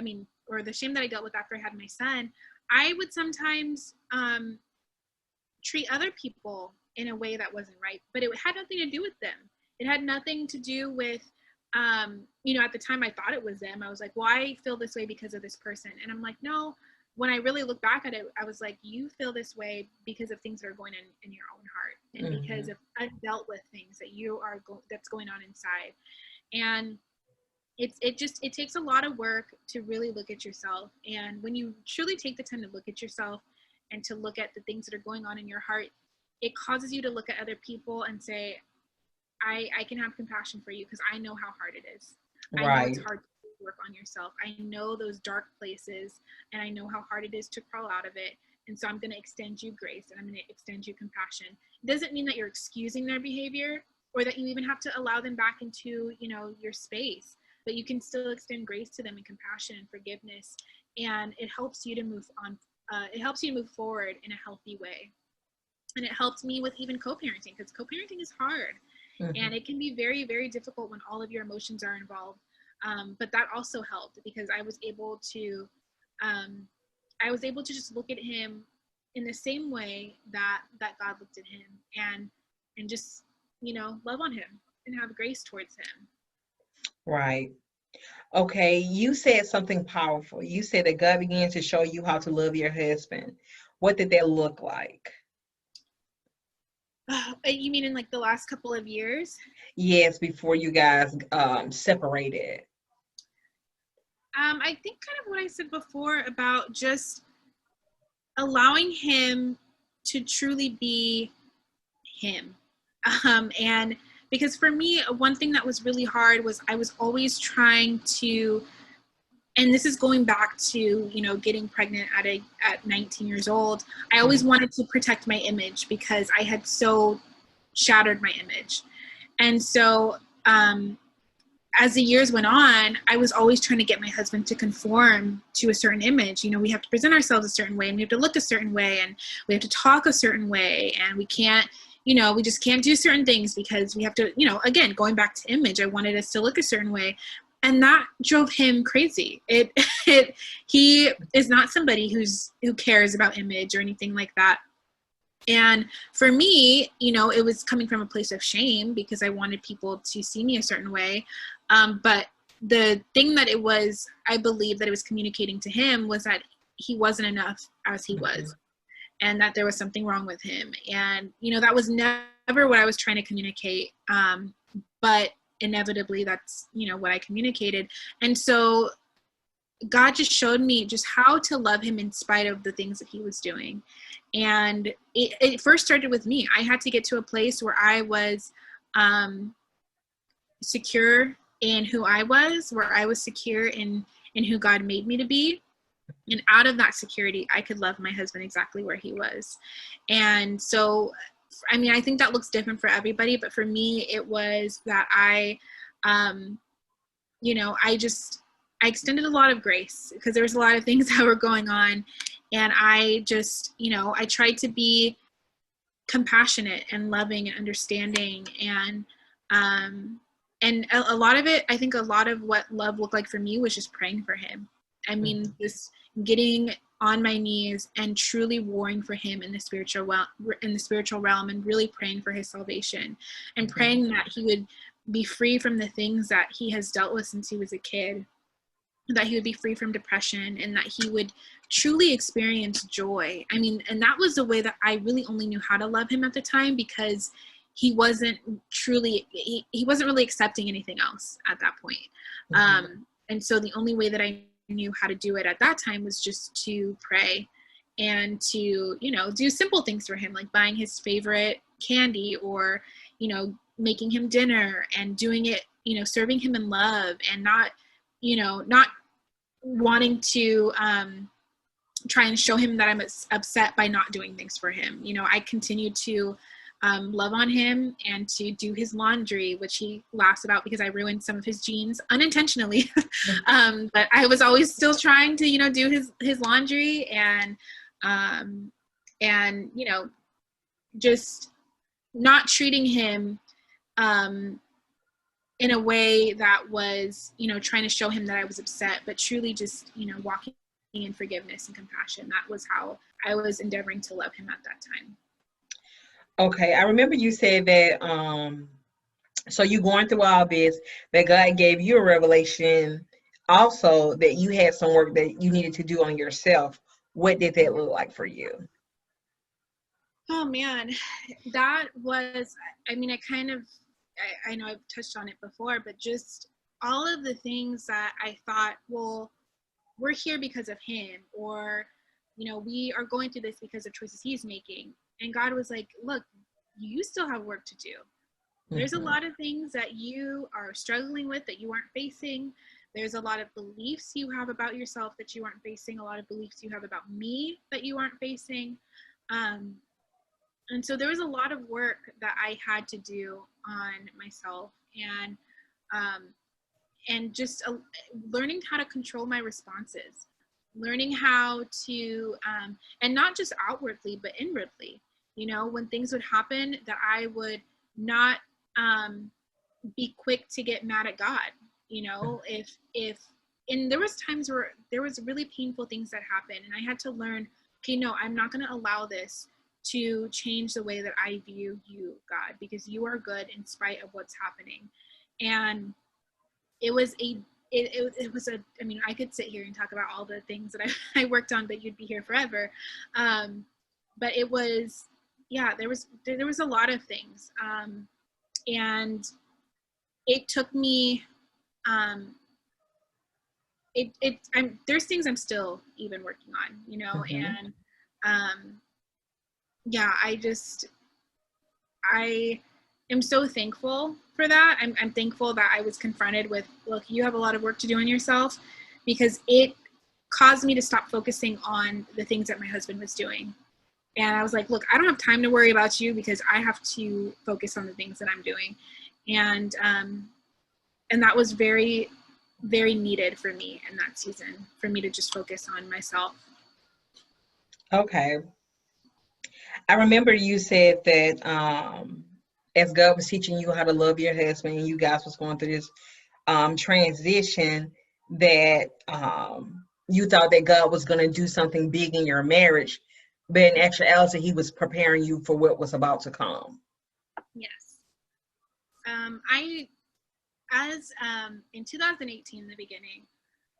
or the shame that I dealt with after I had my son, I would sometimes treat other people in a way that wasn't right, but it had nothing to do with them. It had nothing to do with, at the time I thought it was them. I was like, well, I feel this way because of this person. And I'm like, no, when I really look back at it, I was like, you feel this way because of things that are going on in your own heart, and because of undealt with things that that's going on inside. And it takes a lot of work to really look at yourself. And when you truly take the time to look at yourself and to look at the things that are going on in your heart, it causes you to look at other people and say, I can have compassion for you, because I know how hard it is. Right. I know it's hard to work on yourself. I know those dark places, and I know how hard it is to crawl out of it. And so I'm going to extend you grace, and I'm going to extend you compassion. It doesn't mean that you're excusing their behavior, or that you even have to allow them back into, your space, but you can still extend grace to them, and compassion and forgiveness. And it helps you to move on. It helps you to move forward in a healthy way. And it helped me with even co-parenting, because co-parenting is hard. And it can be very, very difficult when all of your emotions are involved. But that also helped, because I was able to just look at him in the same way that God looked at him, and just, love on him and have grace towards him. Right. Okay, you said something powerful. You said that God began to show you how to love your husband. What did that look like? You mean in like the last couple of years? Yes, before you guys separated. I think kind of what I said before about just allowing him to truly be him. And because for me, one thing that was really hard was I was always trying to, and this is going back to, getting pregnant at 19 years old. I always Mhm. wanted to protect my image because I had so shattered my image. And so as the years went on, I was always trying to get my husband to conform to a certain image. We have to present ourselves a certain way, and we have to look a certain way, and we have to talk a certain way, and we can't, we just can't do certain things because we have to, again, going back to image, I wanted us to look a certain way. And that drove him crazy. He is not somebody who cares about image or anything like that. And for me, it was coming from a place of shame because I wanted people to see me a certain way. But the thing that I believe that it was communicating to him was that he wasn't enough as he was, and that there was something wrong with him. And, that was never what I was trying to communicate. But inevitably that's, what I communicated. And so God just showed me just how to love him in spite of the things that he was doing. And it first started with me. I had to get to a place where I was secure in who I was, where I was secure in who God made me to be. And out of that security, I could love my husband exactly where he was. And so, I think that looks different for everybody, but for me, it was that um, I extended a lot of grace because there was a lot of things that were going on. And I just, I tried to be compassionate and loving and understanding. And a lot of it, I think a lot of what love looked like for me was just praying for him. Just getting on my knees and truly warring for him in the spiritual realm, and really praying for his salvation, and praying that he would be free from the things that he has dealt with since he was a kid, that he would be free from depression, and that he would truly experience joy. And that was the way that I really only knew how to love him at the time, because he wasn't really accepting anything else at that point. And so the only way that I knew how to do it at that time was just to pray and to, do simple things for him, like buying his favorite candy, or, making him dinner, and doing it, serving him in love, and not wanting to try and show him that I'm upset by not doing things for him. I continue to love on him and to do his laundry, which he laughs about because I ruined some of his jeans unintentionally. But I was always still trying to, do his laundry, and just not treating him in a way that was, trying to show him that I was upset, but truly just, walking in forgiveness and compassion. That was how I was endeavoring to love him at that time. Okay, I remember you said that so you going through all this, that God gave you a revelation also that you had some work that you needed to do on yourself. What did that look like for you? Oh man, that was, I know I've touched on it before, but just all of the things that I thought, well, we're here because of him, or, we are going through this because of choices he's making. And God was like, look, you still have work to do. There's a lot of things that you are struggling with that you aren't facing. There's a lot of beliefs you have about yourself that you aren't facing, a lot of beliefs you have about me that you aren't facing. And so there was a lot of work that I had to do on myself, and just learning how to control my responses, learning how to, and not just outwardly, but inwardly, when things would happen, that I would not be quick to get mad at God. If and there was times where there was really painful things that happened, and I had to learn, okay, no, I'm not going to allow this to change the way that I view you, God, because you are good in spite of what's happening. And it was I mean, I could sit here and talk about all the things that I worked on, but you'd be here forever. But it was, yeah, there was a lot of things. And it took me, there's things I'm still even working on, you know, Mm-hmm. and yeah, I am so thankful for that. I'm thankful that I was confronted with, look, you have a lot of work to do on yourself, because it caused me to stop focusing on the things that my husband was doing. And I was like, look, I don't have time to worry about you, because I have to focus on the things that I'm doing. And that was very, very needed for me in that season, for me to just focus on myself. Okay. I remember you said that as God was teaching you how to love your husband and you guys was going through this transition, that you thought that God was going to do something big in your marriage, but in actuality, he was preparing you for what was about to come. Yes. I, as in 2018, in the beginning,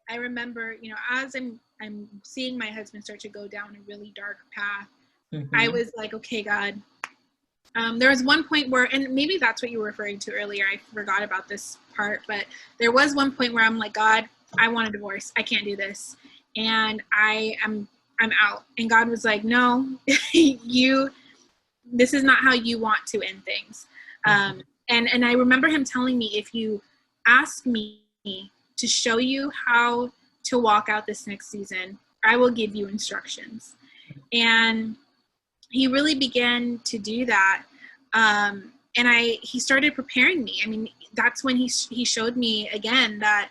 I remember, you know, as I'm seeing my husband start to go down a really dark path, I Mm-hmm. was like, okay, God. There was one point where, and maybe that's what you were referring to earlier, I forgot about this part, but there was one point where I'm like, God, I want a divorce. I can't do this. And I'm out. And God was like, no, this is not how you want to end things. Mm-hmm. And I remember him telling me, if you ask me to show you how to walk out this next season, I will give you instructions. And he really began to do that. And he started preparing me. I mean, that's when he showed me again that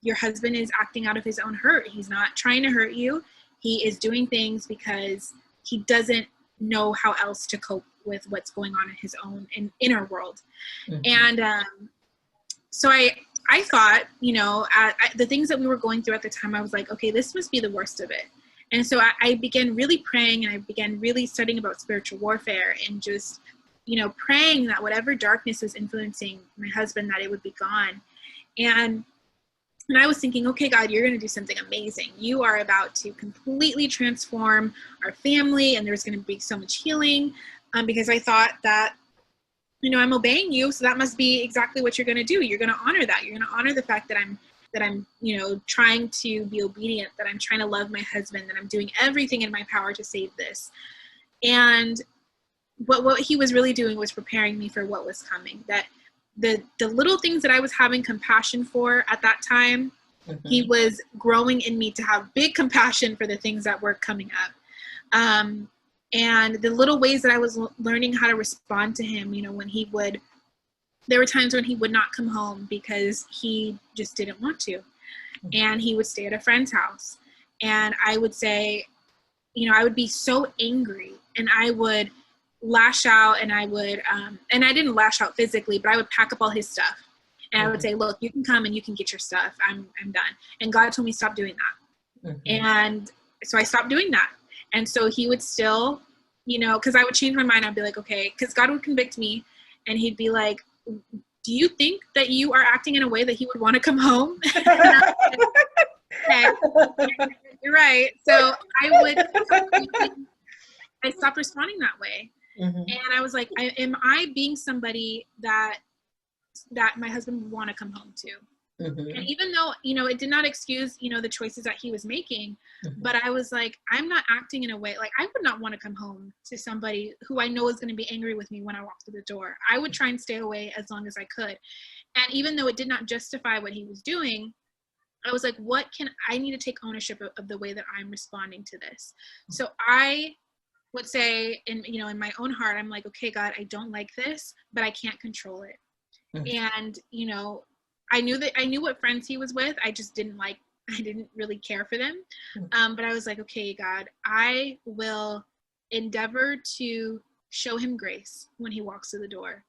your husband is acting out of his own hurt. He's not trying to hurt you. He is doing things because he doesn't know how else to cope with what's going on in his own inner world. Mm-hmm. And so I thought, you know, the things that we were going through at the time, I was like, okay, this must be the worst of it. And so I began really praying, and I began really studying about spiritual warfare, and just, you know, praying that whatever darkness was influencing my husband, that it would be gone. And I was thinking, okay, God, you're going to do something amazing. You are about to completely transform our family, and there's going to be so much healing, because I thought that, you know, I'm obeying you, so that must be exactly what you're going to do. You're going to honor that. You're going to honor the fact that I'm, you know, trying to be obedient, that I'm trying to love my husband, that I'm doing everything in my power to save this. And what he was really doing was preparing me for what was coming. That the little things that I was having compassion for at that time, he Mm-hmm. was growing in me to have big compassion for the things that were coming up. And the little ways that I was learning how to respond to him, you know, there were times when he would not come home because he just didn't want to. And he would stay at a friend's house. And I would say, you know, I would be so angry, and I would lash out, and I would, and I didn't lash out physically, but I would pack up all his stuff. And I would say, look, you can come and you can get your stuff. I'm done. And God told me stop doing that. Mm-hmm. And so I stopped doing that. And so he would still, you know, because I would change my mind. I'd be like, okay, because God would convict me, and he'd be like, do you think that you are acting in a way that he would want to come home? Okay, you're right. So I stopped responding that way. Mm-hmm. And I was like, am I being somebody that my husband would want to come home to? And Mm-hmm. even though, you know, it did not excuse, you know, the choices that he was making, but I was like, I'm not acting in a way, like I would not want to come home to somebody who I know is going to be angry with me when I walk through the door. I would try and stay away as long as I could. And even though it did not justify what he was doing, I was like, I need to take ownership of the way that I'm responding to this. So I would say, you know, in my own heart, I'm like, okay, God, I don't like this, but I can't control it. And, you know, I knew what friends he was with. I didn't really care for them. But I was like, okay, God, I will endeavor to show him grace when he walks through the door.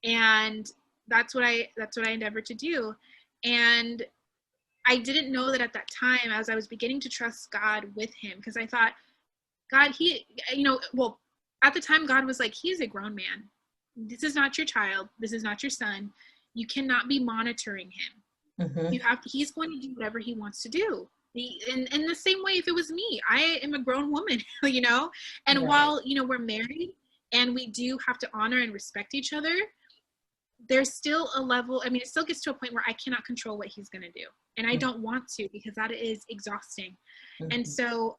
And that's what I endeavored to do. And I didn't know that at that time, as I was beginning to trust God with him, because I thought, God, at the time, God was like, he's a grown man. This is not your child. This is not your son. You cannot be monitoring him. He's going to do whatever he wants to do. In the same way, if it was me, I am a grown woman, you know, and while, you know, we're married and we do have to honor and respect each other, there's still a level, I mean, it still gets to a point where I cannot control what he's going to do. And I don't want to, because that is exhausting. And so,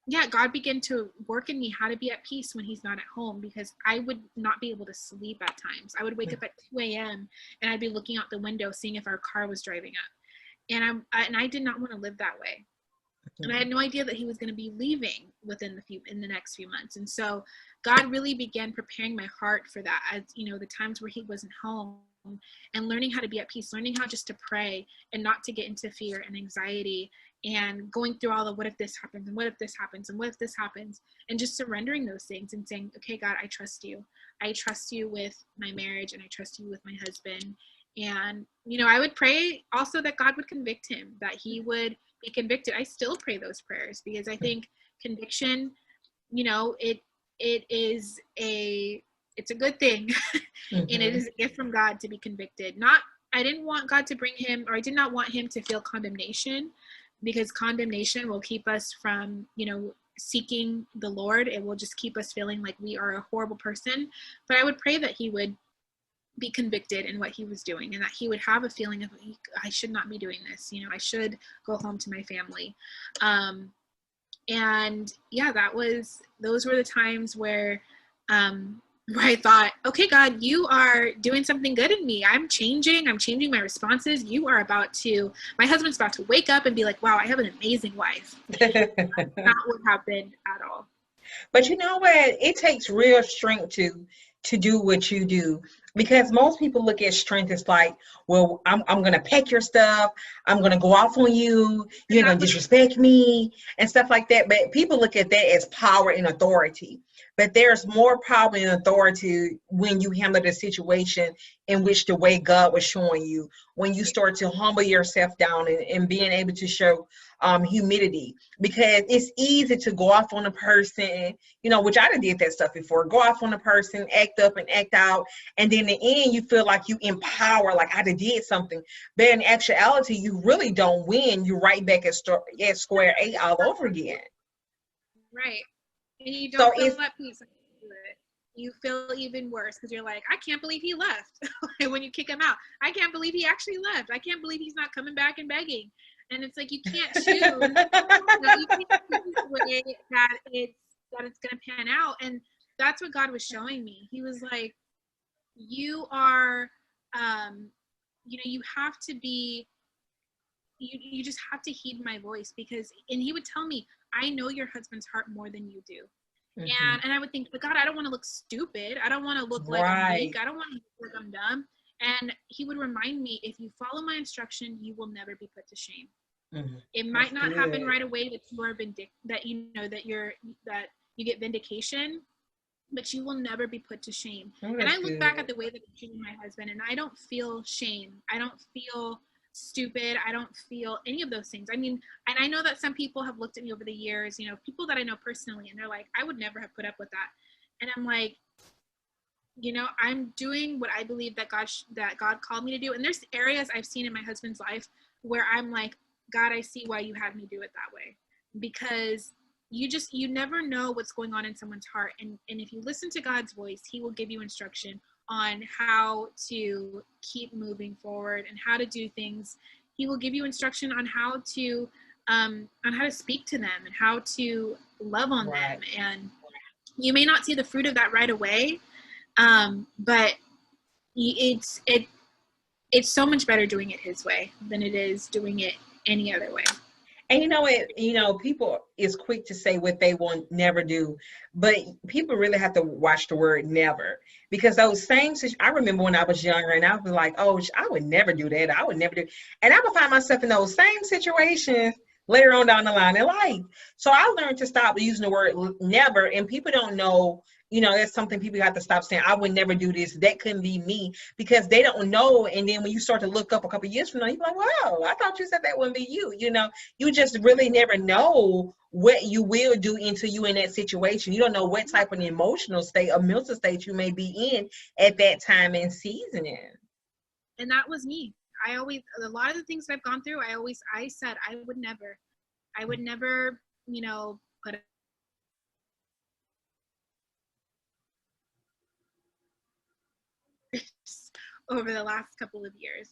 yeah, God began to work in me how to be at peace when he's not at home, because I would not be able to sleep at times. I would wake up at 2 a.m. and I'd be looking out the window, seeing if our car was driving up. And I did not want to live that way. And I had no idea that he was going to be leaving in the next few months. And so God really began preparing my heart for that, as, you know, the times where he wasn't home, and learning how to be at peace, learning how just to pray and not to get into fear and anxiety, and going through all the what if this happens, and what if this happens, and what if this happens, and just surrendering those things and saying, okay, God, I trust you. I trust you with my marriage, and I trust you with my husband. And, you know, I would pray also that God would convict him, that he would be convicted. I still pray those prayers, because I think conviction, you know, it's a good thing. And it is a gift from God to be convicted. I didn't want God to bring him, or I did not want him to feel condemnation, because condemnation will keep us from, you know, seeking the Lord. It will just keep us feeling like we are a horrible person. But I would pray that he would be convicted in what he was doing, and that he would have a feeling of, I should not be doing this. You know, I should go home to my family. And yeah, those were the times where I thought, okay, God, you are doing something good in me. I'm changing my responses. My husband's about to wake up and be like, wow, I have an amazing wife. That's not what happened at all. But you know what? It takes real strength to do what you do, because most people look at strength as like, well, I'm going to pack your stuff. I'm going to go off on you. You're going to disrespect me and stuff like that. But people look at that as power and authority. But there's more power and authority when you handle the situation in which the way God was showing you, when you start to humble yourself down and being able to show humility. Because it's easy to go off on a person, you know, which I done did that stuff before, go off on a person, act up and act out, and then in the end you feel like you empower, like I did something. But in actuality, you really don't win. You're right back at square A all over again. Right. And you don't feel at peace. You feel even worse, because you're like, I can't believe he left. When you kick him out, I can't believe he actually left. I can't believe he's not coming back and begging. And it's like, you can't choose, you can't choose the way that it's going to pan out. And that's what God was showing me. He was like, you are, you know, you have to be, you just have to heed my voice, because, and he would tell me, I know your husband's heart more than you do. And I would think, but God, I don't want to look stupid. I don't want to look like I'm weak. I don't want to look like I'm dumb. And he would remind me, if you follow my instruction, you will never be put to shame. It might not happen right away that you are that you get vindication, but you will never be put to shame. And I look back at the way that I treated my husband, and I don't feel shame. I don't feel stupid. I don't feel any of those things. I mean, and I know that some people have looked at me over the years, you know, people that I know personally, and they're like, I would never have put up with that. And I'm like, you know, I'm doing what I believe that God called me to do. And there's areas I've seen in my husband's life where I'm like, God, I see why you had me do it that way. Because you never know what's going on in someone's heart. And if you listen to God's voice, he will give you instruction on how to keep moving forward and how to do things. He will give you instruction on how to speak to them and how to love on them. And you may not see the fruit of that right away, but it's so much better doing it his way than it is doing it any other way. And you know what, people is quick to say what they will never do, but people really have to watch the word never, because those same, I remember when I was younger and I was like, oh, I would never do that. I would never do. And I would find myself in those same situations later on down the line in life. So I learned to stop using the word never, and people don't know, that's something people have to stop saying, I would never do this. That couldn't be me, because they don't know. And then when you start to look up a couple of years from now, you're like, wow, I thought you said that wouldn't be you. You just really never know what you will do until you in that situation. You don't know what type of emotional state or mental state you may be in at that time and season. And that was me. I always, a lot of the things that I've gone through, I said I would never, you know, put over the last couple of years,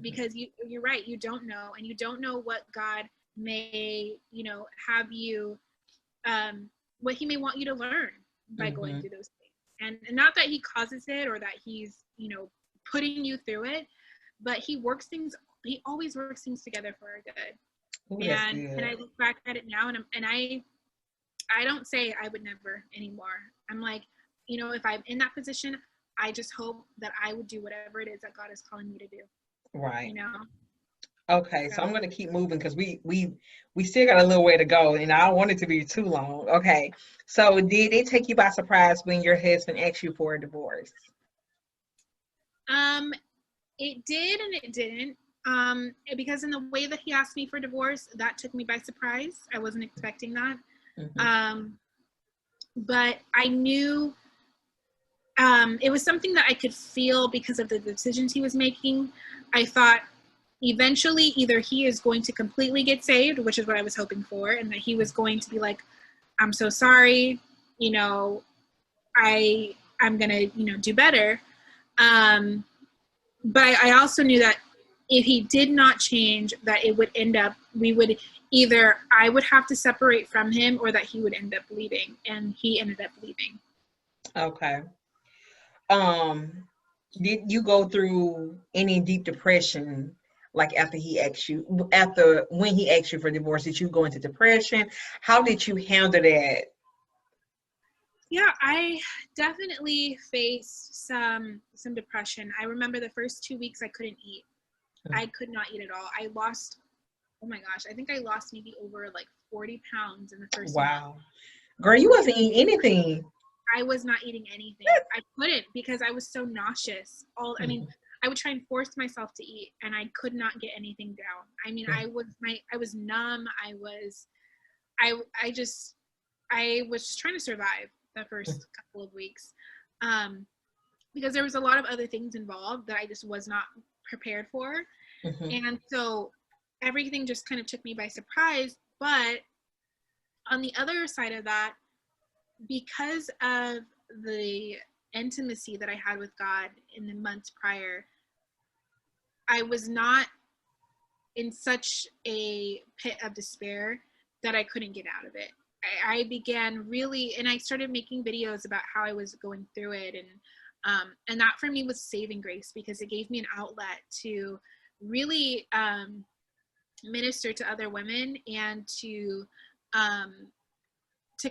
because you're right, you don't know, and you don't know what God may, you know, have you, what he may want you to learn by going through those things. And not that he causes it or that he's, you know, putting you through it, but he always works things together for our good. Ooh, and I look back at it now, and I don't say I would never anymore. I'm like, you know, if I'm in that position, I just hope that I would do whatever it is that God is calling me to do. Right. You know? Okay, so I'm going to keep moving because we still got a little way to go, and I don't want it to be too long. Okay, so did it take you by surprise when your husband asked you for a divorce? It did and it didn't. Because in the way that he asked me for divorce, that took me by surprise. I wasn't expecting that. But I knew it was something that I could feel because of the decisions he was making. I thought eventually either he is going to completely get saved, which is what I was hoping for, and that he was going to be like, I'm so sorry, you know, I'm gonna, you know, do better. But I also knew that if he did not change, that it would end up, either I would have to separate from him or that he would end up leaving, and he ended up leaving. Okay. Did you go through any deep depression, like when he asked you for divorce? Did you go into depression? How did you handle that? Yeah, I definitely faced some depression. I remember the first 2 weeks I couldn't eat. I could not eat at all. I lost, oh my gosh, I think I lost maybe over like 40 pounds in the first month. Wow. Girl, you wasn't eating anything. I was not eating anything. I couldn't because I was so nauseous. I mean, I would try and force myself to eat, and I could not get anything down. I mean, I was numb. I was just trying to survive the first couple of weeks, because there was a lot of other things involved that I just was not prepared for. And so everything just kind of took me by surprise. But on the other side of that, because of the intimacy that I had with God in the months prior, I was not in such a pit of despair that I couldn't get out of it. I began really, and I started making videos about how I was going through it, and that for me was saving grace, because it gave me an outlet to really minister to other women and to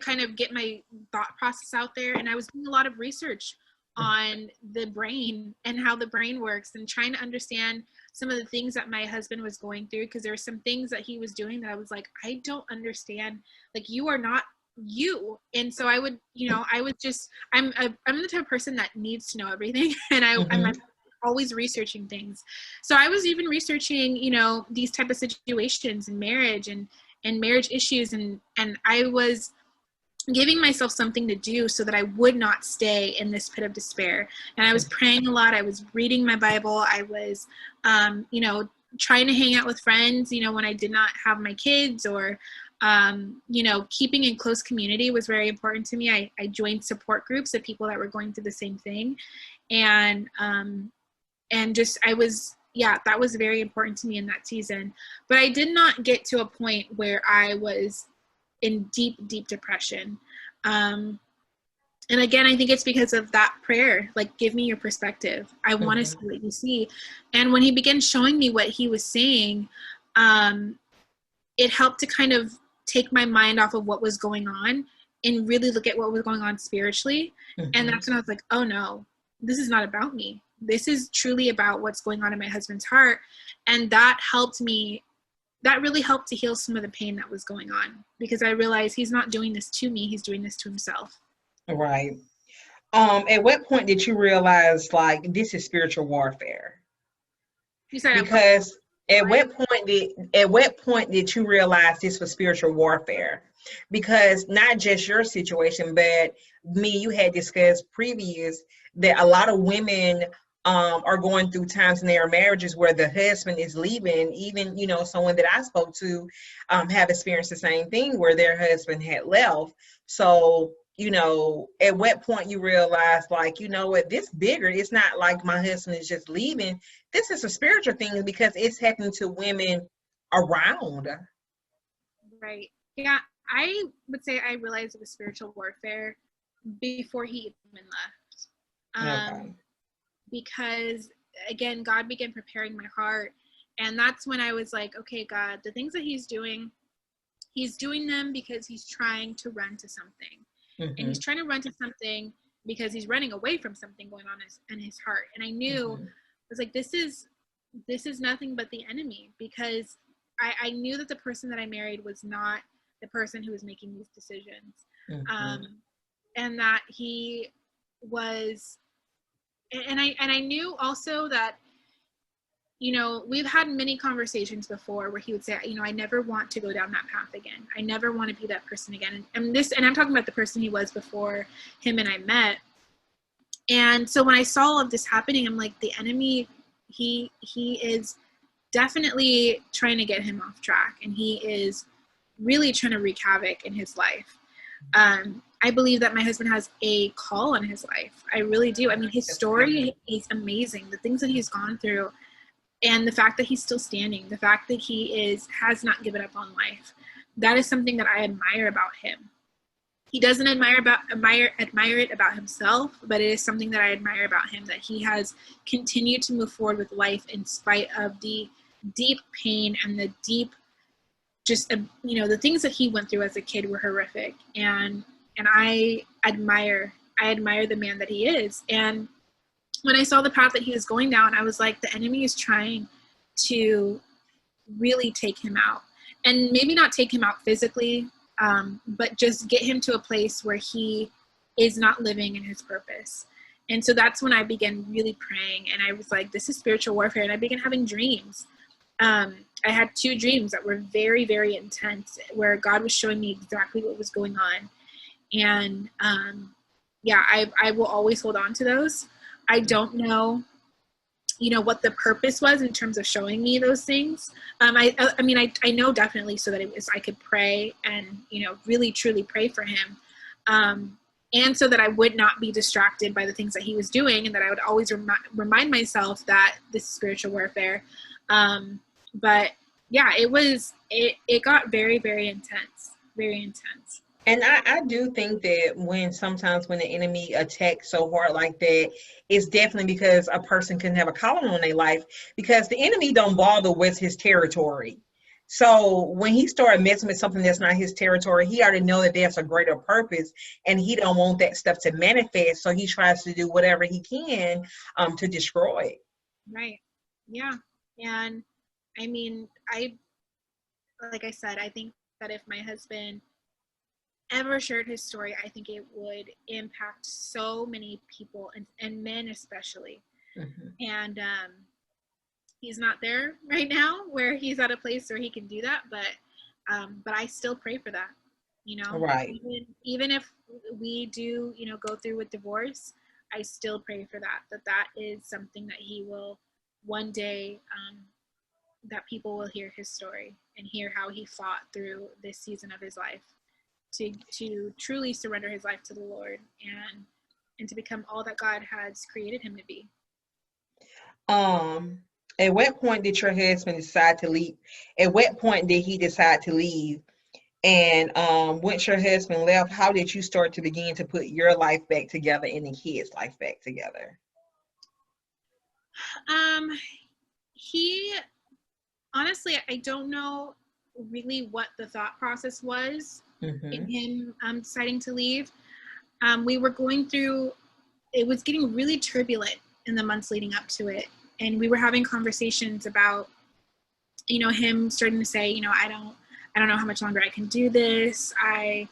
kind of get my thought process out there. And I was doing a lot of research on the brain and how the brain works, and trying to understand some of the things that my husband was going through, because there were some things that he was doing that I was like, I don't understand. Like, you are not you. And so I would, you know, I'm the type of person that needs to know everything, and I'm always researching things. So I was even researching, you know, these type of situations in marriage and marriage issues, and I was giving myself something to do so that I would not stay in this pit of despair. And I was praying a lot. I was reading my Bible. I was, you know, trying to hang out with friends, you know, when I did not have my kids, or, you know, keeping in close community was very important to me. I joined support groups of people that were going through the same thing. And just, that was very important to me in that season. But I did not get to a point where I was in deep, deep depression. And again, I think it's because of that prayer, like, give me your perspective. I want to see what you see. And when he began showing me what he was saying, it helped to kind of take my mind off of what was going on and really look at what was going on spiritually. And that's when I was like, oh no, this is not about me. This is truly about what's going on in my husband's heart. And that really helped to heal some of the pain that was going on, because I realized he's not doing this to me, he's doing this to himself. Right. At what point did you realize, like, this is spiritual warfare? Because at what point did you realize this was spiritual warfare? Because not just your situation, but you had discussed previous that a lot of women are going through times in their marriages where the husband is leaving. Even, someone that I spoke to have experienced the same thing where their husband had left. So, at what point you realize, like, what, this bigger, it's not like my husband is just leaving. This is a spiritual thing because it's happening to women around. Right. Yeah. I would say I realized it was spiritual warfare before he even left. Okay. Because again, God began preparing my heart. And that's when I was like, okay, God, the things that he's doing them because he's trying to run to something. Mm-hmm. And he's trying to run to something because he's running away from something going on in his heart. And I knew, I was like, this is nothing but the enemy, because I knew that the person that I married was not the person who was making these decisions. And that he was, and I knew also that, we've had many conversations before where he would say, I never want to go down that path again. I never want to be that person again. And I'm talking about the person he was before him and I met. And so when I saw all of this happening, I'm like, the enemy, he is definitely trying to get him off track. And he is really trying to wreak havoc in his life. I believe that my husband has a call on his life. I really do. I mean, his story is amazing. The things that he's gone through, and the fact that he's still standing, the fact that he has not given up on life, that is something that I admire about him. He doesn't admire it about himself, but it is something that I admire about him, that he has continued to move forward with life in spite of the deep pain and the deep, just, the things that he went through as a kid were horrific. And I admire the man that he is. And when I saw the path that he was going down, I was like, the enemy is trying to really take him out, and maybe not take him out physically, but just get him to a place where he is not living in his purpose. And so that's when I began really praying, and I was like, this is spiritual warfare. And I began having dreams. I had 2 dreams that were very, very intense, where God was showing me exactly what was going on. And I will always hold on to those. I don't know, what the purpose was in terms of showing me those things. I know definitely so that I could pray and, really truly pray for him. And so that I would not be distracted by the things that he was doing, and that I would always remind myself that this is spiritual warfare. But yeah, it got very, very intense, very intense. And I do think that sometimes when the enemy attacks so hard like that, it's definitely because a person can have a calling on their life, because the enemy don't bother with his territory. So when he started messing with something that's not his territory, he already know that there's a greater purpose, and he don't want that stuff to manifest. So he tries to do whatever he can to destroy it. Right. Yeah. And I mean, like I said, I think that if my husband ever shared his story, I think it would impact so many people, and men especially. And he's not there right now where he's at a place where he can do that, but I still pray for that, Right. Even if we do, go through with divorce, I still pray for that is something that he will one day, that people will hear his story and hear how he fought through this season of his life to truly surrender his life to the Lord and to become all that God has created him to be. At what point did your husband decide to leave? At what point did he decide to leave? And once your husband left, how did you start to begin to put your life back together and the kids' life back together? He honestly, I don't know really what the thought process was in him deciding to leave. We were going through, it was getting really turbulent in the months leading up to it. And we were having conversations about, him starting to say, I don't know how much longer I can do this. I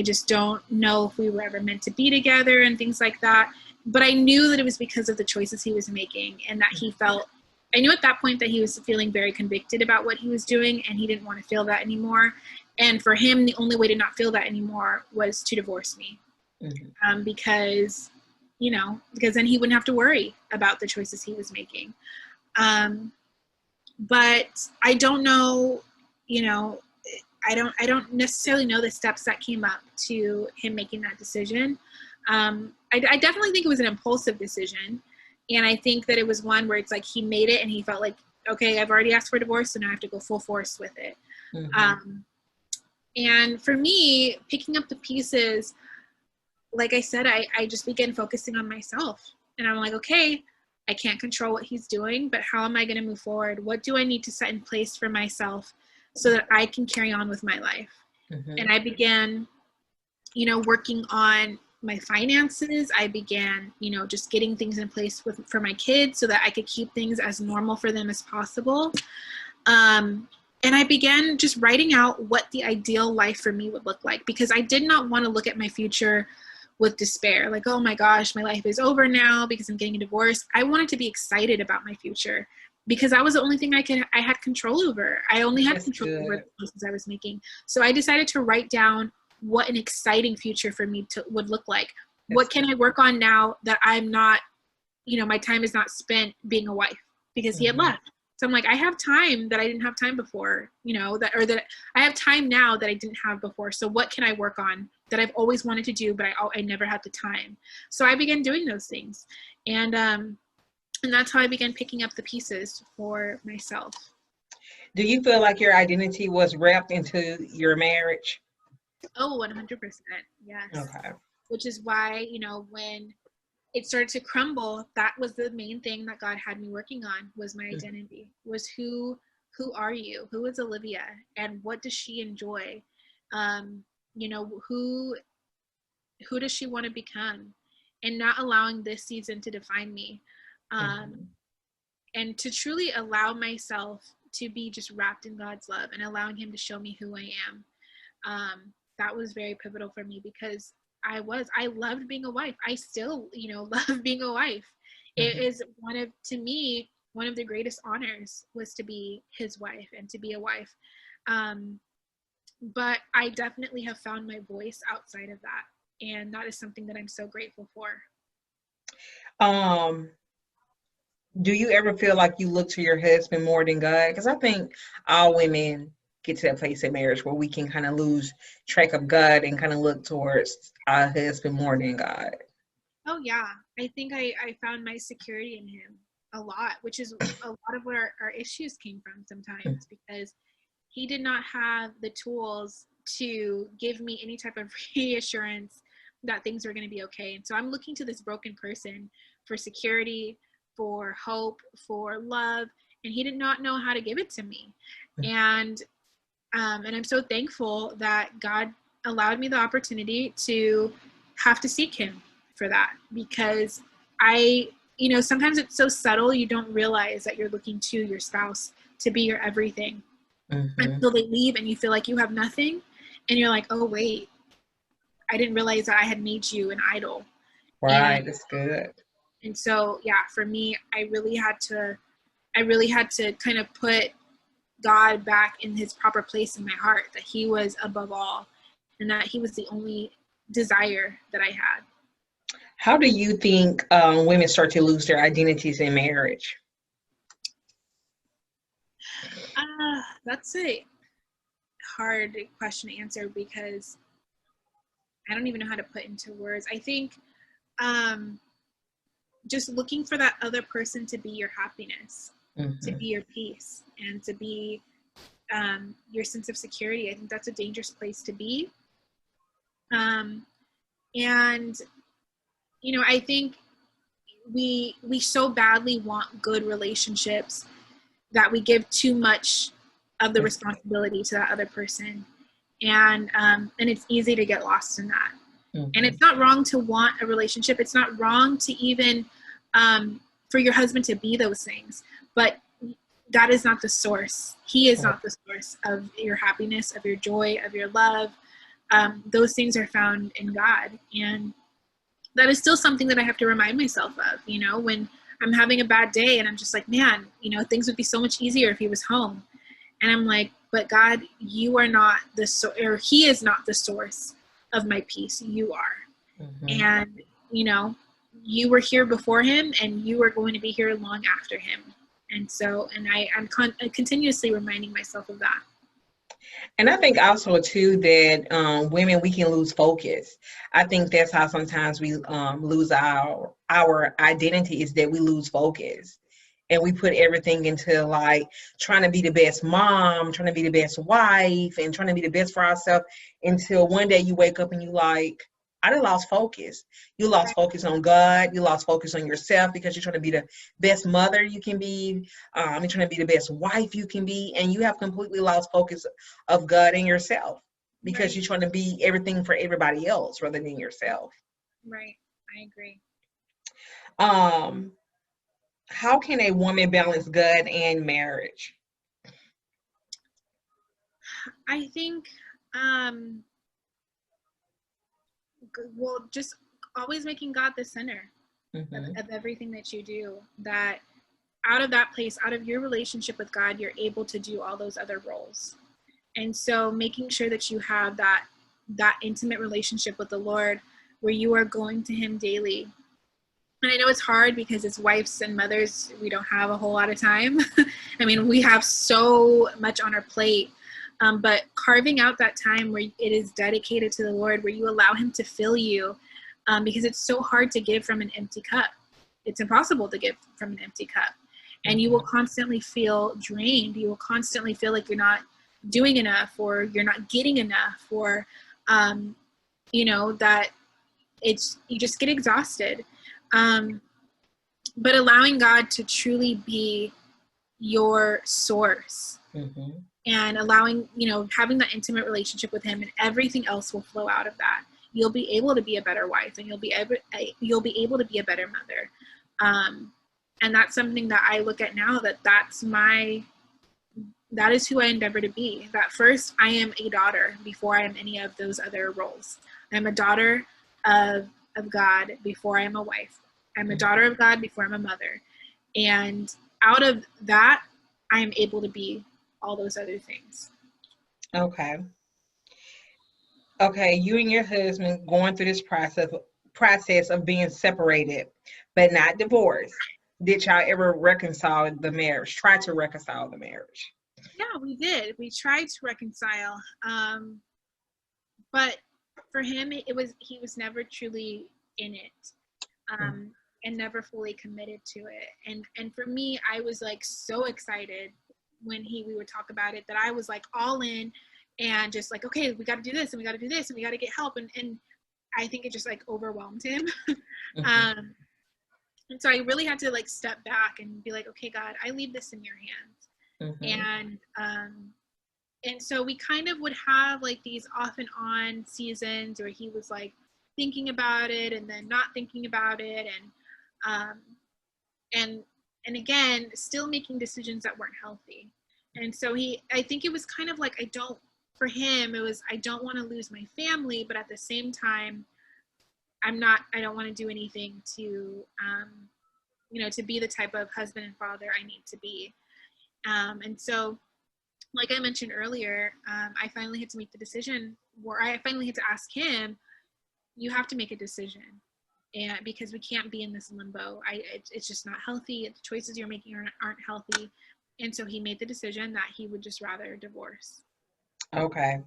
just don't know if we were ever meant to be together and things like that. But I knew that it was because of the choices he was making, and that I knew at that point that he was feeling very convicted about what he was doing, and he didn't want to feel that anymore. And for him, the only way to not feel that anymore was to divorce me. Because because then he wouldn't have to worry about the choices he was making. But I don't know, I don't necessarily know the steps that came up to him making that decision. I definitely think it was an impulsive decision. And I think that it was one where it's like he made it and he felt like, okay, I've already asked for a divorce, so now I have to go full force with it. Mm-hmm. And for me, picking up the pieces, like I said, I just began focusing on myself. And I'm like, okay, I can't control what he's doing, but how am I going to move forward? What do I need to set in place for myself so that I can carry on with my life? Mm-hmm. And I began, working on my finances. I began, just getting things in place for my kids so that I could keep things as normal for them as possible. And I began just writing out what the ideal life for me would look like, because I did not want to look at my future with despair. Like, oh my gosh, my life is over now because I'm getting a divorce. I wanted to be excited about my future because that was the only thing I had control over. I only had control over the choices I was making. So I decided to write down what an exciting future for me would look like. What can I work on now that I'm not, my time is not spent being a wife, because he had left. So I'm like, I have time that I didn't have time before, that I have time now that I didn't have before. So what can I work on that I've always wanted to do, but I never had the time. So I began doing those things. And that's how I began picking up the pieces for myself. Do you feel like your identity was wrapped into your marriage? Oh, 100%. Yes. Okay. Which is why, when it started to crumble, that was the main thing that God had me working on, was my identity, was who are you? Who is Olivia? And what does she enjoy? Who does she want to become? And not allowing this season to define me. And to truly allow myself to be just wrapped in God's love and allowing him to show me who I am. That was very pivotal for me, because I loved being a wife. I still, love being a wife. It is to me, one of the greatest honors was to be his wife and to be a wife. But I definitely have found my voice outside of that. And that is something that I'm so grateful for. Do you ever feel like you look to your husband more than God? Because I think all women get to that place in marriage where we can kind of lose track of God and kind of look towards our husband more than God. Oh yeah, I think I found my security in him a lot, which is a lot of where our issues came from sometimes, because he did not have the tools to give me any type of reassurance that things were going to be okay. And so I'm looking to this broken person for security, for hope, for love, and he did not know how to give it to me. And I'm so thankful that God allowed me the opportunity to have to seek him for that, because sometimes it's so subtle, you don't realize that you're looking to your spouse to be your everything until they leave and you feel like you have nothing, and you're like, oh wait, I didn't realize that I had made you an idol. Right, that's good. And so, yeah, for me, I really had to kind of put God back in his proper place in my heart, that he was above all and that he was the only desire that I had. How do you think women start to lose their identities in marriage? That's a hard question to answer, because I don't even know how to put into words. I think just looking for that other person to be your happiness, to be your peace, and to be your sense of security. I think that's a dangerous place to be. And I think we so badly want good relationships that we give too much of the responsibility to that other person, and it's easy to get lost in that. And it's not wrong to want a relationship. It's not wrong to even for your husband to be those things, but that is not the source. He is not the source of your happiness, of your joy, of your love. Those things are found in God. And that is still something that I have to remind myself of, when I'm having a bad day and I'm just like, man, things would be so much easier if he was home. And I'm like, but God, you are not or he is not the source of my peace. You are. And, you were here before him, and you are going to be here long after him. And so, and I'm continuously reminding myself of that. And I think also too that women, we can lose focus. I think that's how sometimes we lose our identity, is that we lose focus, and we put everything into like trying to be the best mom, trying to be the best wife, and trying to be the best for ourselves, until one day you wake up and you like, I done lost focus. You lost focus on God. You lost focus on yourself, because you're trying to be the best mother you can be. You're trying to be the best wife you can be. And you have completely lost focus of God and yourself, because you're trying to be everything for everybody else rather than yourself. Right. I agree. How can a woman balance God and marriage? I think, well, just always making God the center of everything that you do, that out of that place, out of your relationship with God, you're able to do all those other roles. And so making sure that you have that intimate relationship with the Lord, where you are going to him daily. And I know it's hard, because as wives and mothers, we don't have a whole lot of time. I mean, we have so much on our plate. But carving out that time where it is dedicated to the Lord, where you allow him to fill you, because it's so hard to give from an empty cup. It's impossible to give from an empty cup. And you will constantly feel drained. You will constantly feel like you're not doing enough, or you're not getting enough, or, that you just get exhausted. But allowing God to truly be your source, and allowing, having that intimate relationship with him, and everything else will flow out of that. You'll be able to be a better wife, and you'll be able to be a better mother. And that's something that I look at now, that is who I endeavor to be. That first, I am a daughter before I am any of those other roles. I'm a daughter of God before I am a wife. I'm a daughter of God before I'm a mother. And out of that, I am able to be all those other things. Okay, you and your husband going through this process of being separated, but not divorced. Did y'all ever reconcile the marriage? Try to reconcile the marriage? Yeah, we did. We tried to reconcile. But for him, he was never truly in it. And never fully committed to it. And for me, I was like so excited when we would talk about it, that I was like all in, and just like, okay, we got to do this, and we got to do this, and we got to get help. And I think it just like overwhelmed him. And so I really had to like step back and be like, okay, God, I leave this in your hands. And so we kind of would have like these off and on seasons where he was like thinking about it and then not thinking about it. And again, still making decisions that weren't healthy. And so I think it was kind of like, for him, it was, I don't want to lose my family, but at the same time, I don't want to do anything to, to be the type of husband and father I need to be. And so, like I mentioned earlier, I finally had to make the decision where I finally had to ask him, you have to make a decision. And because we can't be in this limbo, it's just not healthy. The choices you're making aren't healthy. And so he made the decision that he would just rather divorce. Okay.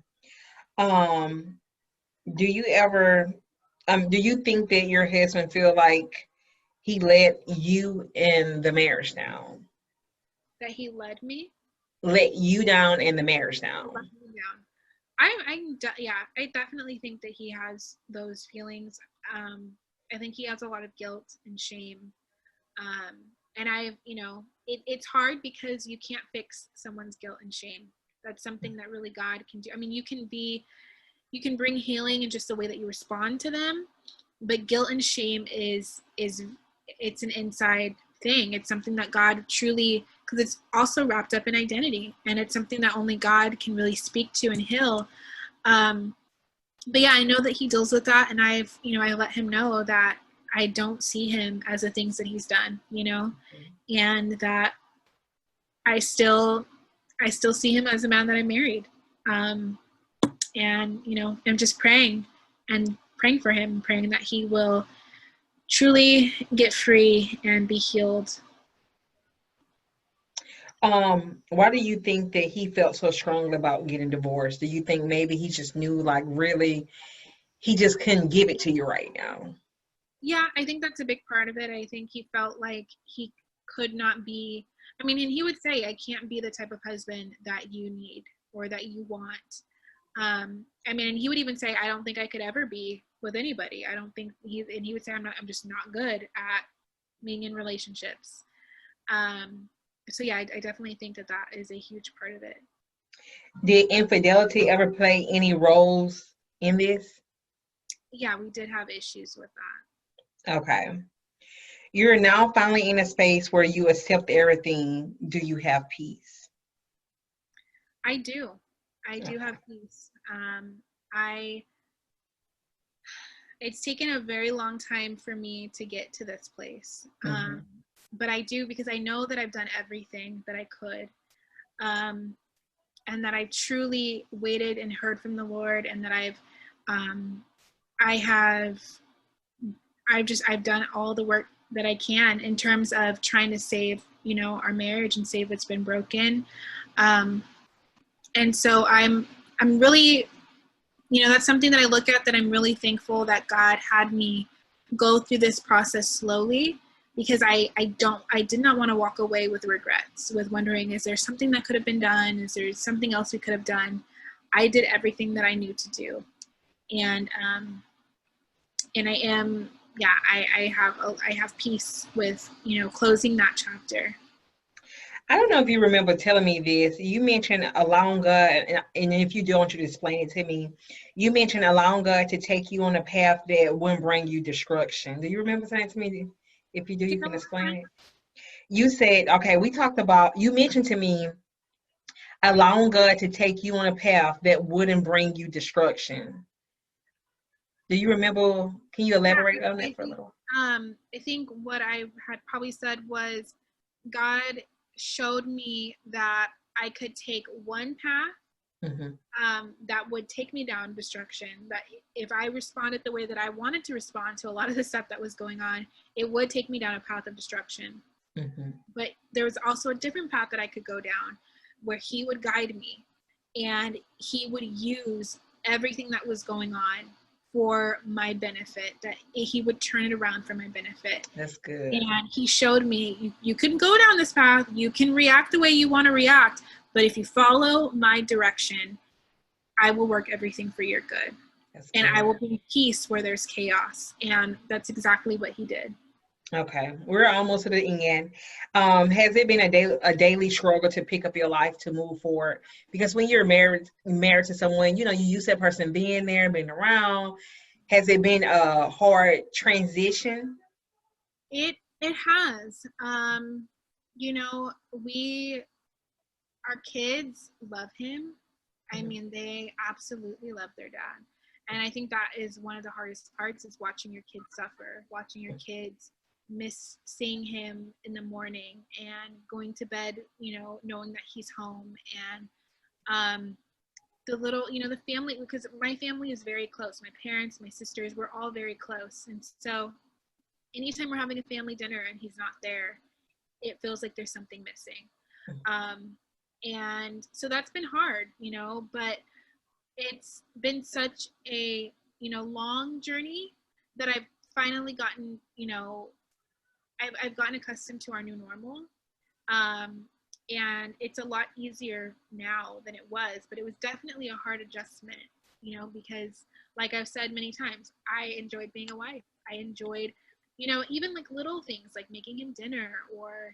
Do you think that your husband feel like he let you in the marriage down? That he led me? Let you down in the marriage down? Let me down. I definitely think that he has those feelings. I think he has a lot of guilt and shame. And it's hard because you can't fix someone's guilt and shame. That's something that really God can do. I mean, you can bring healing in just the way that you respond to them, but guilt and shame it's an inside thing. It's something that God truly, because it's also wrapped up in identity, and it's something that only God can really speak to and heal. But yeah, I know that he deals with that, and I let him know that I don't see him as the things that he's done, and that I still see him as a man that I married. And, I'm just praying for him, praying that he will truly get free and be healed. Why do you think that he felt so strongly about getting divorced? Do you think maybe he just knew, like, really, he just couldn't give it to you right now? Yeah, I think that's a big part of it. I think he felt like he could not be, I mean, and he would say, I can't be the type of husband that you need or that you want. I mean, he would even say, I don't think I could ever be with anybody. I don't think and he would say, I'm just not good at being in relationships. Um, so yeah, I definitely think that is a huge part of it. Did infidelity ever play any roles in this? Yeah, we did have issues with that. Okay. You're now finally in a space where you accept everything. Do you have peace? I do. I do Okay. have peace. I It's taken a very long time for me to get to this place. Mm-hmm. But I do, because I know that I've done everything that I could. Um, and that I truly waited and heard from the Lord, and that um, I have, I've done all the work that I can in terms of trying to save, our marriage and save what's been broken. Um, and so I'm really, that's something that I look at, that I'm really thankful that God had me go through this process slowly, because I did not want to walk away with regrets, with wondering, is there something that could have been done? Is there something else we could have done? I did everything that I knew to do. And I am, yeah, I have peace with, closing that chapter. I don't know if you remember telling me this. You mentioned allowing God, and if you do, I want you to explain it to me. You mentioned allowing God to take you on a path that wouldn't bring you destruction. Do you remember saying to me? If you do, Say you that can one more explain time. it. You said, okay, we talked about, you mentioned to me allowing God to take you on a path that wouldn't bring you destruction. Do you remember? Can you Yeah, elaborate on I that for a think little? I think what I had probably said was, God showed me that I could take one path Mm-hmm. that would take me down destruction. That if I responded the way that I wanted to respond to a lot of the stuff that was going on, it would take me down a path of destruction. Mm-hmm. But there was also a different path that I could go down, where He would guide me, and He would use everything that was going on for my benefit, that He would turn it around for my benefit. That's good. And He showed me, you can go down this path, you can react the way you want to react, but if you follow my direction, I will work everything for your good. That's And I good. will bring peace where there's chaos. And that's exactly what He did. Okay, we're almost to the end. Has it been a daily struggle to pick up your life to move forward? Because when you're married to someone, you used to that person being there, being around. Has it been a hard transition? It has. We our kids love him. I Mhm. mean, they absolutely love their dad. And I think that is one of the hardest parts, is watching your kids suffer, watching your kids miss seeing him in the morning and going to bed, knowing that he's home. And um, the little, the family, because my family is very close. My parents, my sisters, we're all very close. And so anytime we're having a family dinner and he's not there, it feels like there's something missing. Um, and so that's been hard, but it's been such a, long journey, that I've finally gotten, I've gotten accustomed to our new normal. Um, and it's a lot easier now than it was, but it was definitely a hard adjustment, because like I've said many times, I enjoyed being a wife. I enjoyed, even like little things like making him dinner, or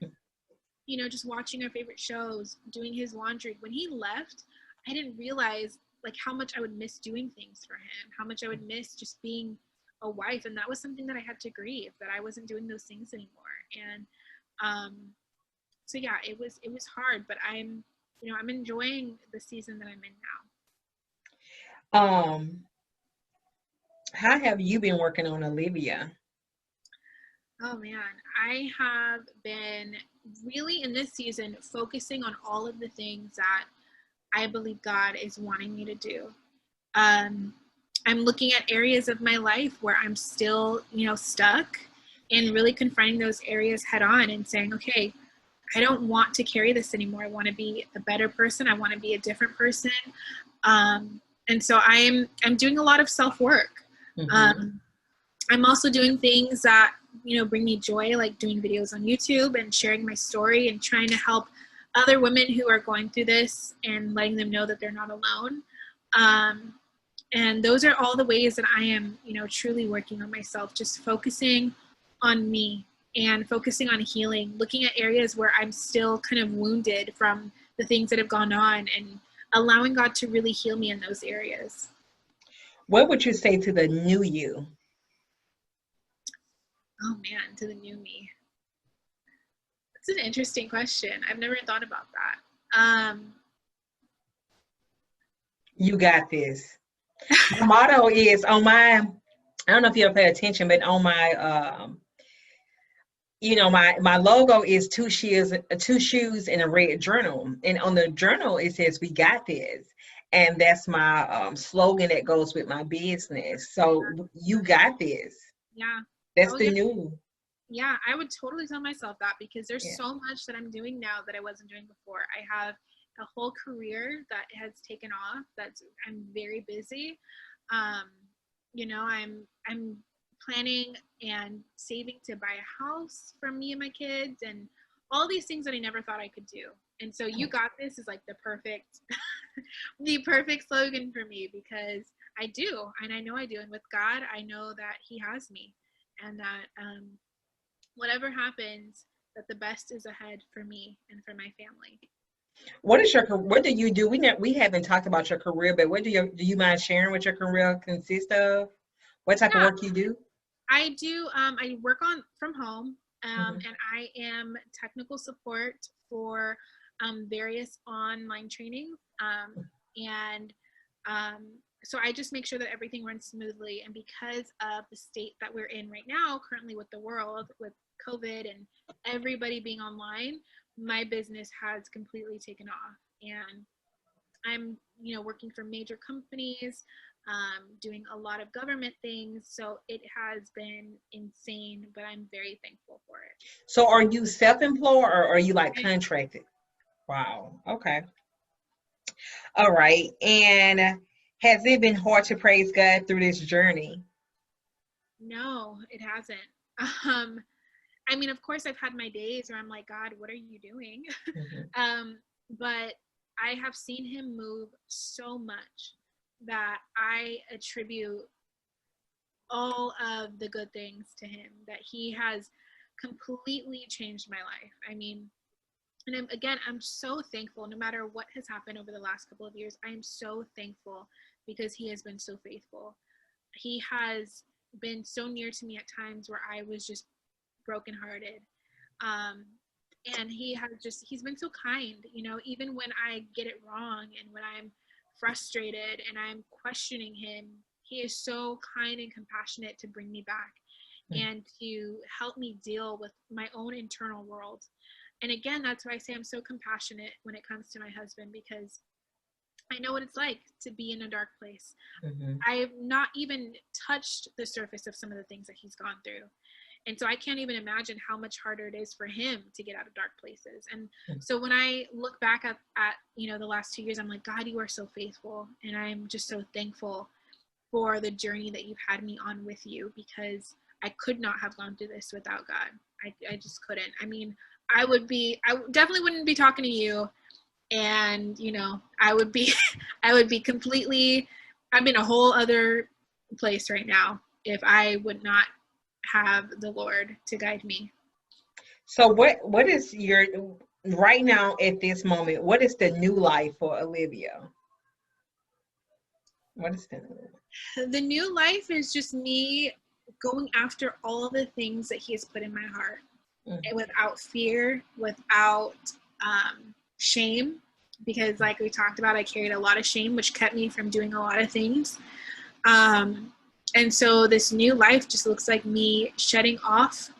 just watching our favorite shows, doing his laundry. When he left, I didn't realize like how much I would miss doing things for him, how much I would miss just being a wife. And that was something that I had to grieve, that I wasn't doing those things anymore. And um, so yeah, it was hard, but I'm enjoying the season that I'm in Um, how have you been working on Olivia? now. Oh man, I have been really in this season focusing on all of the things that I believe God is wanting me to do. Um, I'm looking at areas of my life where I'm still, stuck, and really confronting those areas head on and saying, okay, I don't want to carry this anymore. I want to be a better person. I want to be a different person. And so I'm doing a lot of self-work. I'm also doing things that, bring me joy, like doing videos on YouTube and sharing my story and trying to help other women who are going through this and letting them know that they're not alone. And those are all the ways that I am, truly working on myself, just focusing on me and focusing on healing, looking at areas where I'm still kind of wounded from the things that have gone on and allowing God to really heal me in those areas. What would you say to the new you? Oh man, to the new me. That's an interesting question. I've never thought about that. You got this. My motto is on my, I don't know if you ever pay attention, but on my, my logo is two shoes and a red journal. And on the journal, it says, "We got this." And that's my slogan that goes with my business. So you got this. Yeah. That's the new. Yeah, I would totally tell myself that because there's so much that I'm doing now that I wasn't doing before. I have a whole career that has taken off. I'm very busy. I'm planning and saving to buy a house for me and my kids and all these things that I never thought I could do. And so "you got this" is like the perfect slogan for me because I do, and I know I do. And with God, I know that He has me, and that whatever happens, that the best is ahead for me and for my family. What do you do? We haven't talked about your career, but do you mind sharing what your career consists of? What type of work you do? I do. I work from home, and I am technical support for various online training. So I just make sure that everything runs smoothly. And because of the state that we're in right now, currently with the world, with COVID and everybody being online, my business has completely taken off. And I'm, working for major companies, doing a lot of government things. So it has been insane, but I'm very thankful for it. So are you self-employed or are you like contracted? Wow. Okay. All right. And has it been hard to praise God through this journey? No, it hasn't. Of course I've had my days where I'm like, God, what are you doing? But I have seen Him move so much that I attribute all of the good things to Him, that He has completely changed my life. And I'm so thankful. No matter what has happened over the last couple of years, I am so thankful because He has been so faithful. He has been so near to me at times where I was just brokenhearted. And He's been so kind, even when I get it wrong and when I'm frustrated and I'm questioning Him, He is so kind and compassionate to bring me back and to help me deal with my own internal world. And again, that's why I say I'm so compassionate when it comes to my husband, because I know what it's like to be in a dark place. I have not even touched the surface of some of the things that he's gone through. And so I can't even imagine how much harder it is for him to get out of dark places. And so when I look back at the last 2 years, I'm like, God, you are so faithful. And I'm just so thankful for the journey that you've had me on with you, because I could not have gone through this without God. I just couldn't. I definitely wouldn't be talking to you. And, I would be completely, I'm in a whole other place right now if I would not have the Lord to guide me. So what is right now at this moment, what is the new life for Olivia? What is the new life is just me going after all the things that He has put in my heart, without fear, without shame, because like we talked about, I carried a lot of shame, which kept me from doing a lot of things. And so this new life just looks like me shedding off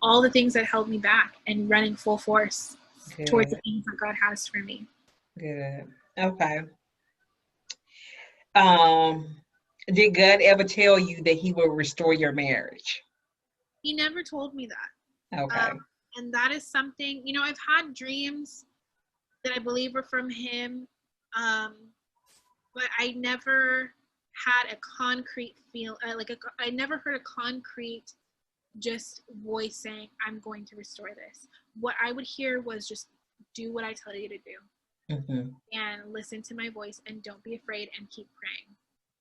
all the things that held me back and running full force towards the things that God has for me. Good. Okay. Did God ever tell you that He will restore your marriage? He never told me that. Okay. And that is something, you know, I've had dreams that I believe were from him, but I never had a concrete feel, I never heard a concrete just voice saying, I'm going to restore this. What I would hear was just do what I tell you to do, and listen to my voice, and don't be afraid, and keep praying.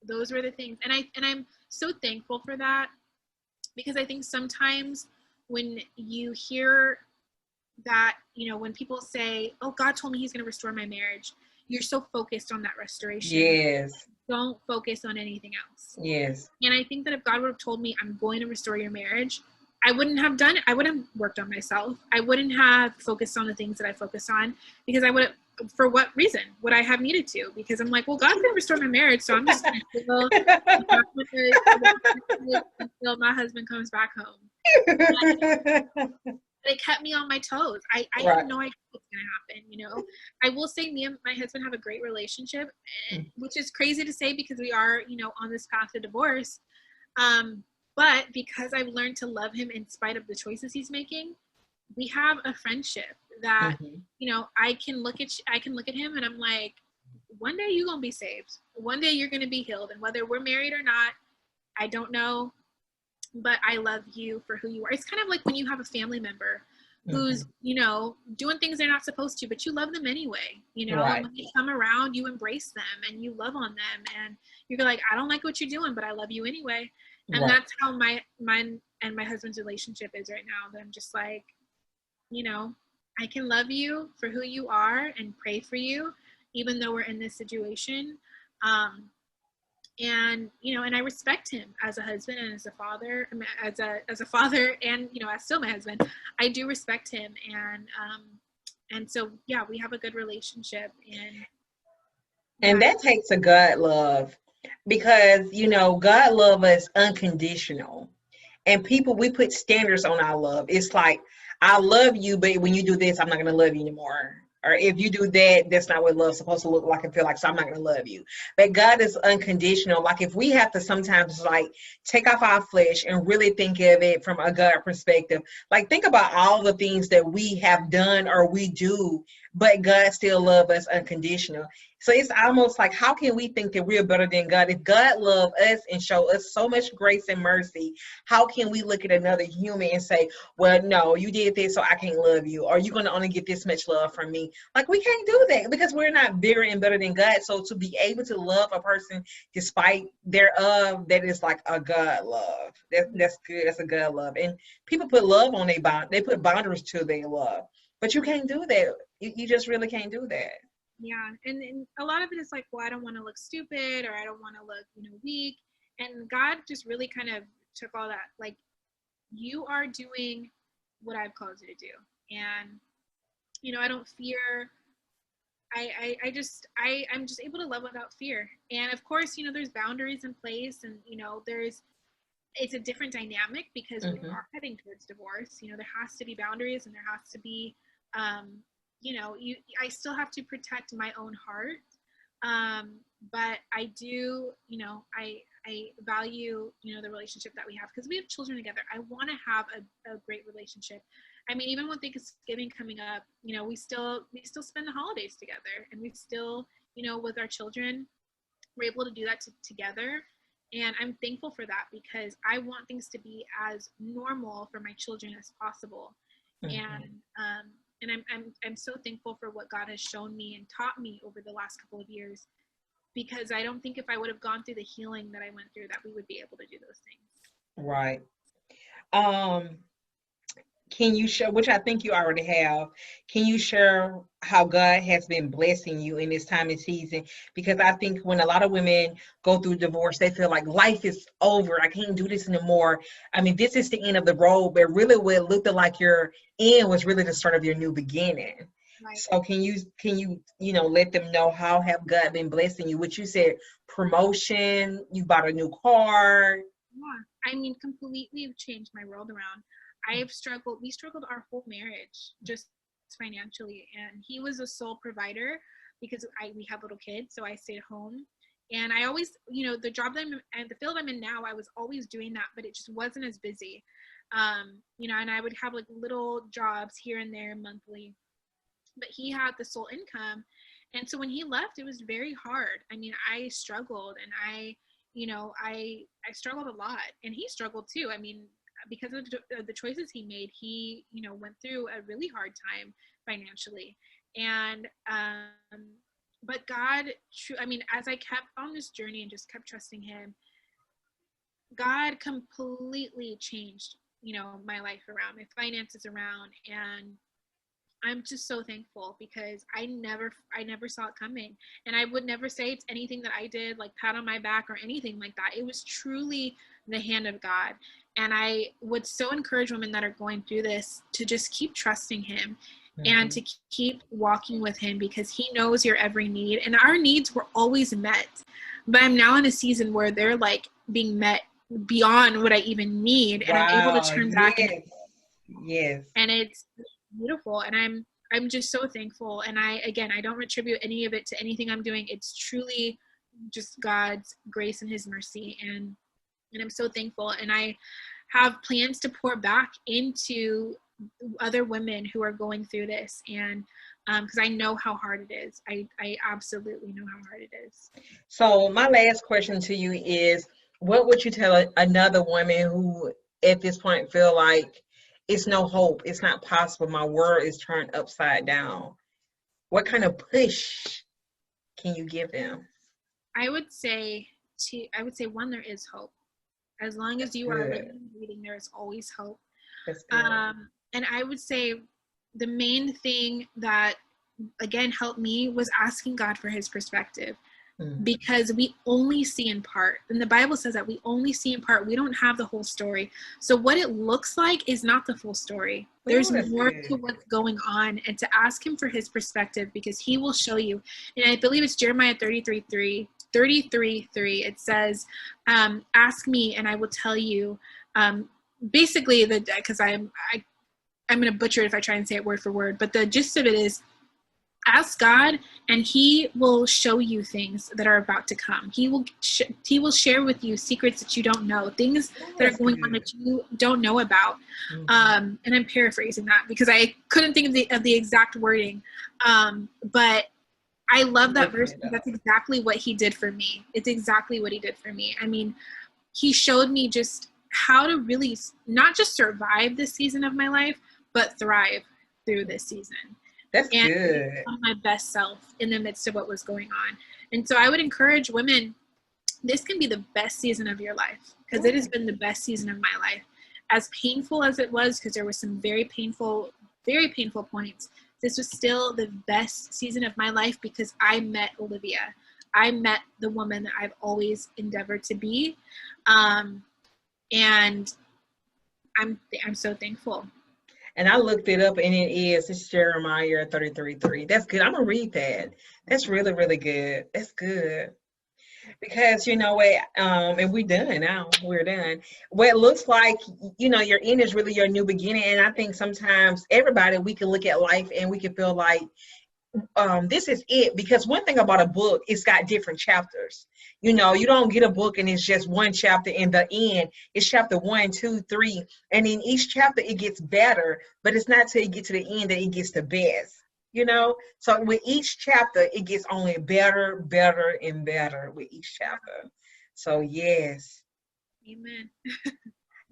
Those were the things. And I'm so thankful for that, because I think sometimes when you hear that, you know, when people say, oh, God told me he's going to restore my marriage, you're so focused on that restoration. Yes. Don't focus on anything else. Yes. And I think that if God would have told me I'm going to restore your marriage, I wouldn't have done it. I wouldn't have worked on myself. I wouldn't have focused on the things that I focus on, because I would have, for what reason would I have needed to? Because I'm like, well, God's going to restore my marriage, so I'm just going to chill until my husband comes back home. It kept me on my toes. I had no idea what's going to happen, you know. I will say me and my husband have a great relationship, which is crazy to say because we are, you know, on this path to divorce. But because I've learned to love him in spite of the choices he's making, we have a friendship that, you know, I can look at him and I'm like, one day you're going to be saved. One day you're going to be healed. And whether we're married or not, I don't know. But I love you for who you are. It's kind of like when you have a family member who's, you know, doing things they're not supposed to, but you love them anyway, you know, and when they come around, you embrace them and you love on them, and you're like, I don't like what you're doing, but I love you anyway. And that's how mine and my husband's relationship is right now. That I'm just like, you know, I can love you for who you are and pray for you, even though we're in this situation. And, you know, and I respect him as a husband and as a father, as a father, and, you know, as still my husband. I do respect him. And so, yeah, we have a good relationship. And that takes a God love, because, you know, God love us unconditional. And people, we put standards on our love. It's like, I love you, but when you do this, I'm not going to love you anymore. Or if you do that, that's not what love's supposed to look like and feel like, so I'm not going to love you. But God is unconditional. Like, if we have to sometimes, like, take off our flesh and really think of it from a God perspective, like, think about all the things that we have done or we do, but God still loves us unconditional. So it's almost like, how can we think that we're better than God? If God loved us and showed us so much grace and mercy, how can we look at another human and say, well, no, you did this, so I can't love you, or you're going to only get this much love from me? Like, we can't do that, because we're not bigger and better than God. So to be able to love a person despite thereof, that is like a God love. That's good. That's a God love. And people put love on their bond. They put boundaries to their love, but you can't do that. You just really can't do that. Yeah, and a lot of it is like, well, I don't want to look stupid, or I don't want to look, you know, weak. And God just really kind of took all that, like, you are doing what I've called you to do. And, you know, I don't fear. I'm just able to love without fear. And of course, you know, there's boundaries in place, and, you know, it's a different dynamic because we are heading towards divorce. You know, there has to be boundaries, and there has to be, you know, I still have to protect my own heart. But I do, you know, I value, you know, the relationship that we have, because we have children together. I want to have a great relationship. I mean, even with Thanksgiving coming up, you know, we still spend the holidays together, and we still, you know, with our children, we're able to do that together. And I'm thankful for that, because I want things to be as normal for my children as possible. And I'm so thankful for what God has shown me and taught me over the last couple of years, because I don't think if I would have gone through the healing that I went through, that we would be able to do those things. Right. Can you share, which I think you already have, can you share how God has been blessing you in this time and season? Because I think when a lot of women go through divorce, they feel like life is over. I can't do this anymore. I mean, this is the end of the road, but really what it looked like your end was really the start of your new beginning. Right. So can you, you know, let them know how have God been blessing you? What you said, promotion, you bought a new car. Yeah, I mean, completely changed my world around. We struggled our whole marriage just financially, and he was a sole provider because we have little kids, so I stayed home. And I always, you know, the job that I'm and the field I'm in now, I was always doing that, but it just wasn't as busy. You know, and I would have like little jobs here and there monthly, but he had the sole income. And so when he left, it was very hard. I mean, I struggled, and you know, I struggled a lot, and he struggled too. I mean, because of the choices he made, he, you know, went through a really hard time financially. And, but God, I mean, as I kept on this journey and just kept trusting him, God completely changed, you know, my life around, my finances around. And I'm just so thankful, because I never saw it coming. And I would never say it's anything that I did, like pat on my back or anything like that. It was truly the hand of God. And I would so encourage women that are going through this to just keep trusting him, and to keep walking with him, because he knows your every need. And our needs were always met. But I'm now in a season where they're like being met beyond what I even need. And I'm able to turn back. Yes. And it's beautiful. And I'm just so thankful. And I don't attribute any of it to anything I'm doing. It's truly just God's grace and his mercy. And I'm so thankful. And I have plans to pour back into other women who are going through this. And because I know how hard it is. I absolutely know how hard it is. So my last question to you is, what would you tell another woman who at this point feel like it's no hope, it's not possible, my world is turned upside down? What kind of push can you give them? I would say one, there is hope. As long as you are living and breathing, there is always hope. That's good. And I would say the main thing that, again, helped me was asking God for his perspective, because we only see in part. And the Bible says that we only see in part. We don't have the whole story. So what it looks like is not the full story. There's more to what's going on, and to ask him for his perspective, because he will show you. And I believe it's Jeremiah 33:3. It says, ask me and I will tell you. Basically, because I'm going to butcher it if I try and say it word for word, but the gist of it is, ask God and he will show you things that are about to come. He will share with you secrets that you don't know, things that are going on that you don't know about. And I'm paraphrasing that because I couldn't think of the exact wording. But I love that verse, because that's exactly what he did for me. It's exactly what he did for me. I mean, he showed me just how to really not just survive this season of my life, but thrive through this season. That's and good. become my best self in the midst of what was going on. And so I would encourage women, this can be the best season of your life, because it has been the best season of my life. As painful as it was, because there were some very painful points, this was still the best season of my life, because I met Olivia. I met the woman that I've always endeavored to be. And I'm so thankful. And I looked it up, and it's Jeremiah 33:3. That's good. I'm gonna read that. That's really, really good. That's good. Because you know what, and we're done now. We're done. What it looks like, your end is really your new beginning. And I think sometimes everybody, we can look at life and we can feel like this is it. Because one thing about a book, it's got different chapters. You don't get a book and it's just one chapter. In the end, it's chapter 1, 2, 3, and in each chapter it gets better. But it's not till you get to the end that it gets the best. So with each chapter, it gets only better, and better with each chapter. So yes. Amen.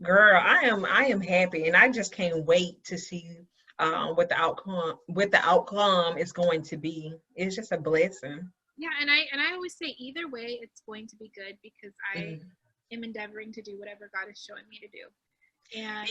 Girl, I am happy, and I just can't wait to see what the outcome is going to be. It's just a blessing. Yeah, and I always say either way it's going to be good, because I am endeavoring to do whatever God is showing me to do. And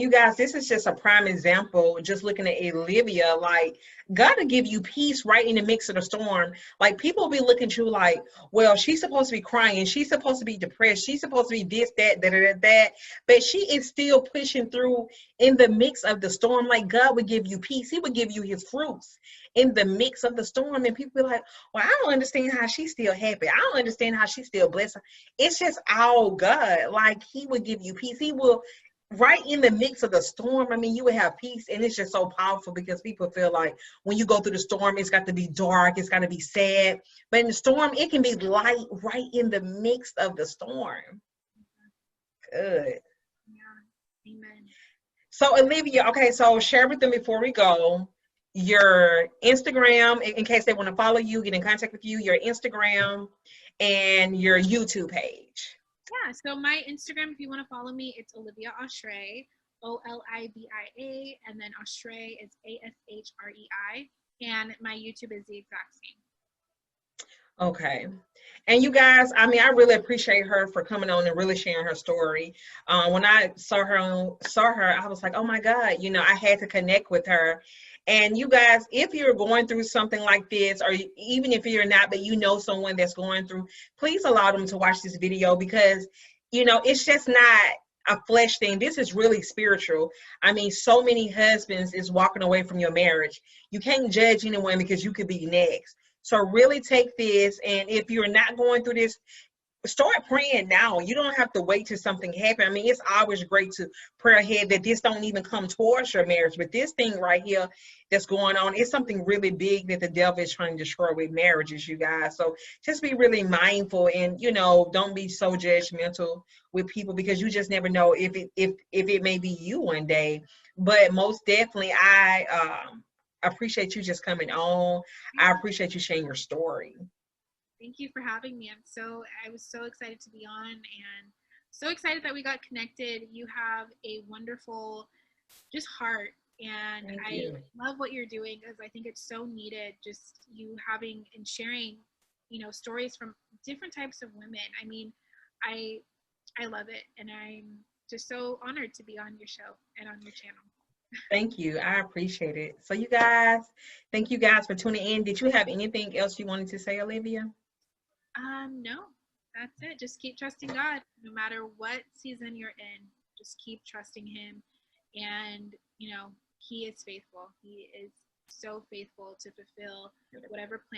you guys, this is just a prime example. Just looking at Olivia, like, God will give you peace right in the mix of the storm. Like, people will be looking at you like, well, she's supposed to be crying, she's supposed to be depressed, she's supposed to be this, that, but she is still pushing through in the mix of the storm. Like, God would give you peace. He would give you his fruits in the mix of the storm. And people be like, well, I don't understand how she's still happy, I don't understand how she's still blessed. It's just all God. Like, he would give you peace. He will, right in the mix of the storm. I mean, you would have peace. And it's just so powerful, because people feel like when you go through the storm, it's got to be dark, it's got to be sad. But in the storm, it can be light right in the mix of the storm. Good. Amen. So Olivia, okay, so share with them before we go your Instagram in case they want to follow you, get in contact with you, your Instagram and your YouTube page. Yeah, so my Instagram, if you want to follow me, it's Olivia Oshray, Olibia, and then Oshray is Ashrei. And my YouTube is the exact same. Okay. And you guys, I mean, I really appreciate her for coming on and really sharing her story. When I saw her, I was like, oh my God, I had to connect with her. And you guys, if you're going through something like this, or even if you're not, but you know someone that's going through, please allow them to watch this video because, it's just not a flesh thing. This is really spiritual. I mean, so many husbands is walking away from your marriage. You can't judge anyone because you could be next. So really take this, and if you're not going through this, start praying now. You don't have to wait till something happens. I mean, it's always great to pray ahead that this don't even come towards your marriage. But this thing right here that's going on is something really big that the devil is trying to destroy with marriages, you guys. So just be really mindful and, don't be so judgmental with people because you just never know if it may be you one day. But most definitely, I appreciate you just coming on. I appreciate you sharing your story. Thank you for having me. I was so excited to be on and so excited that we got connected. You have a wonderful just heart and I love what you're doing because I think it's so needed, just you having and sharing, stories from different types of women. I mean, I love it and I'm just so honored to be on your show and on your channel. Thank you. I appreciate it. So you guys, thank you guys for tuning in. Did you have anything else you wanted to say, Olivia? No, that's it. Just keep trusting God no matter what season you're in. Just keep trusting him and, he is faithful. He is so faithful to fulfill whatever plan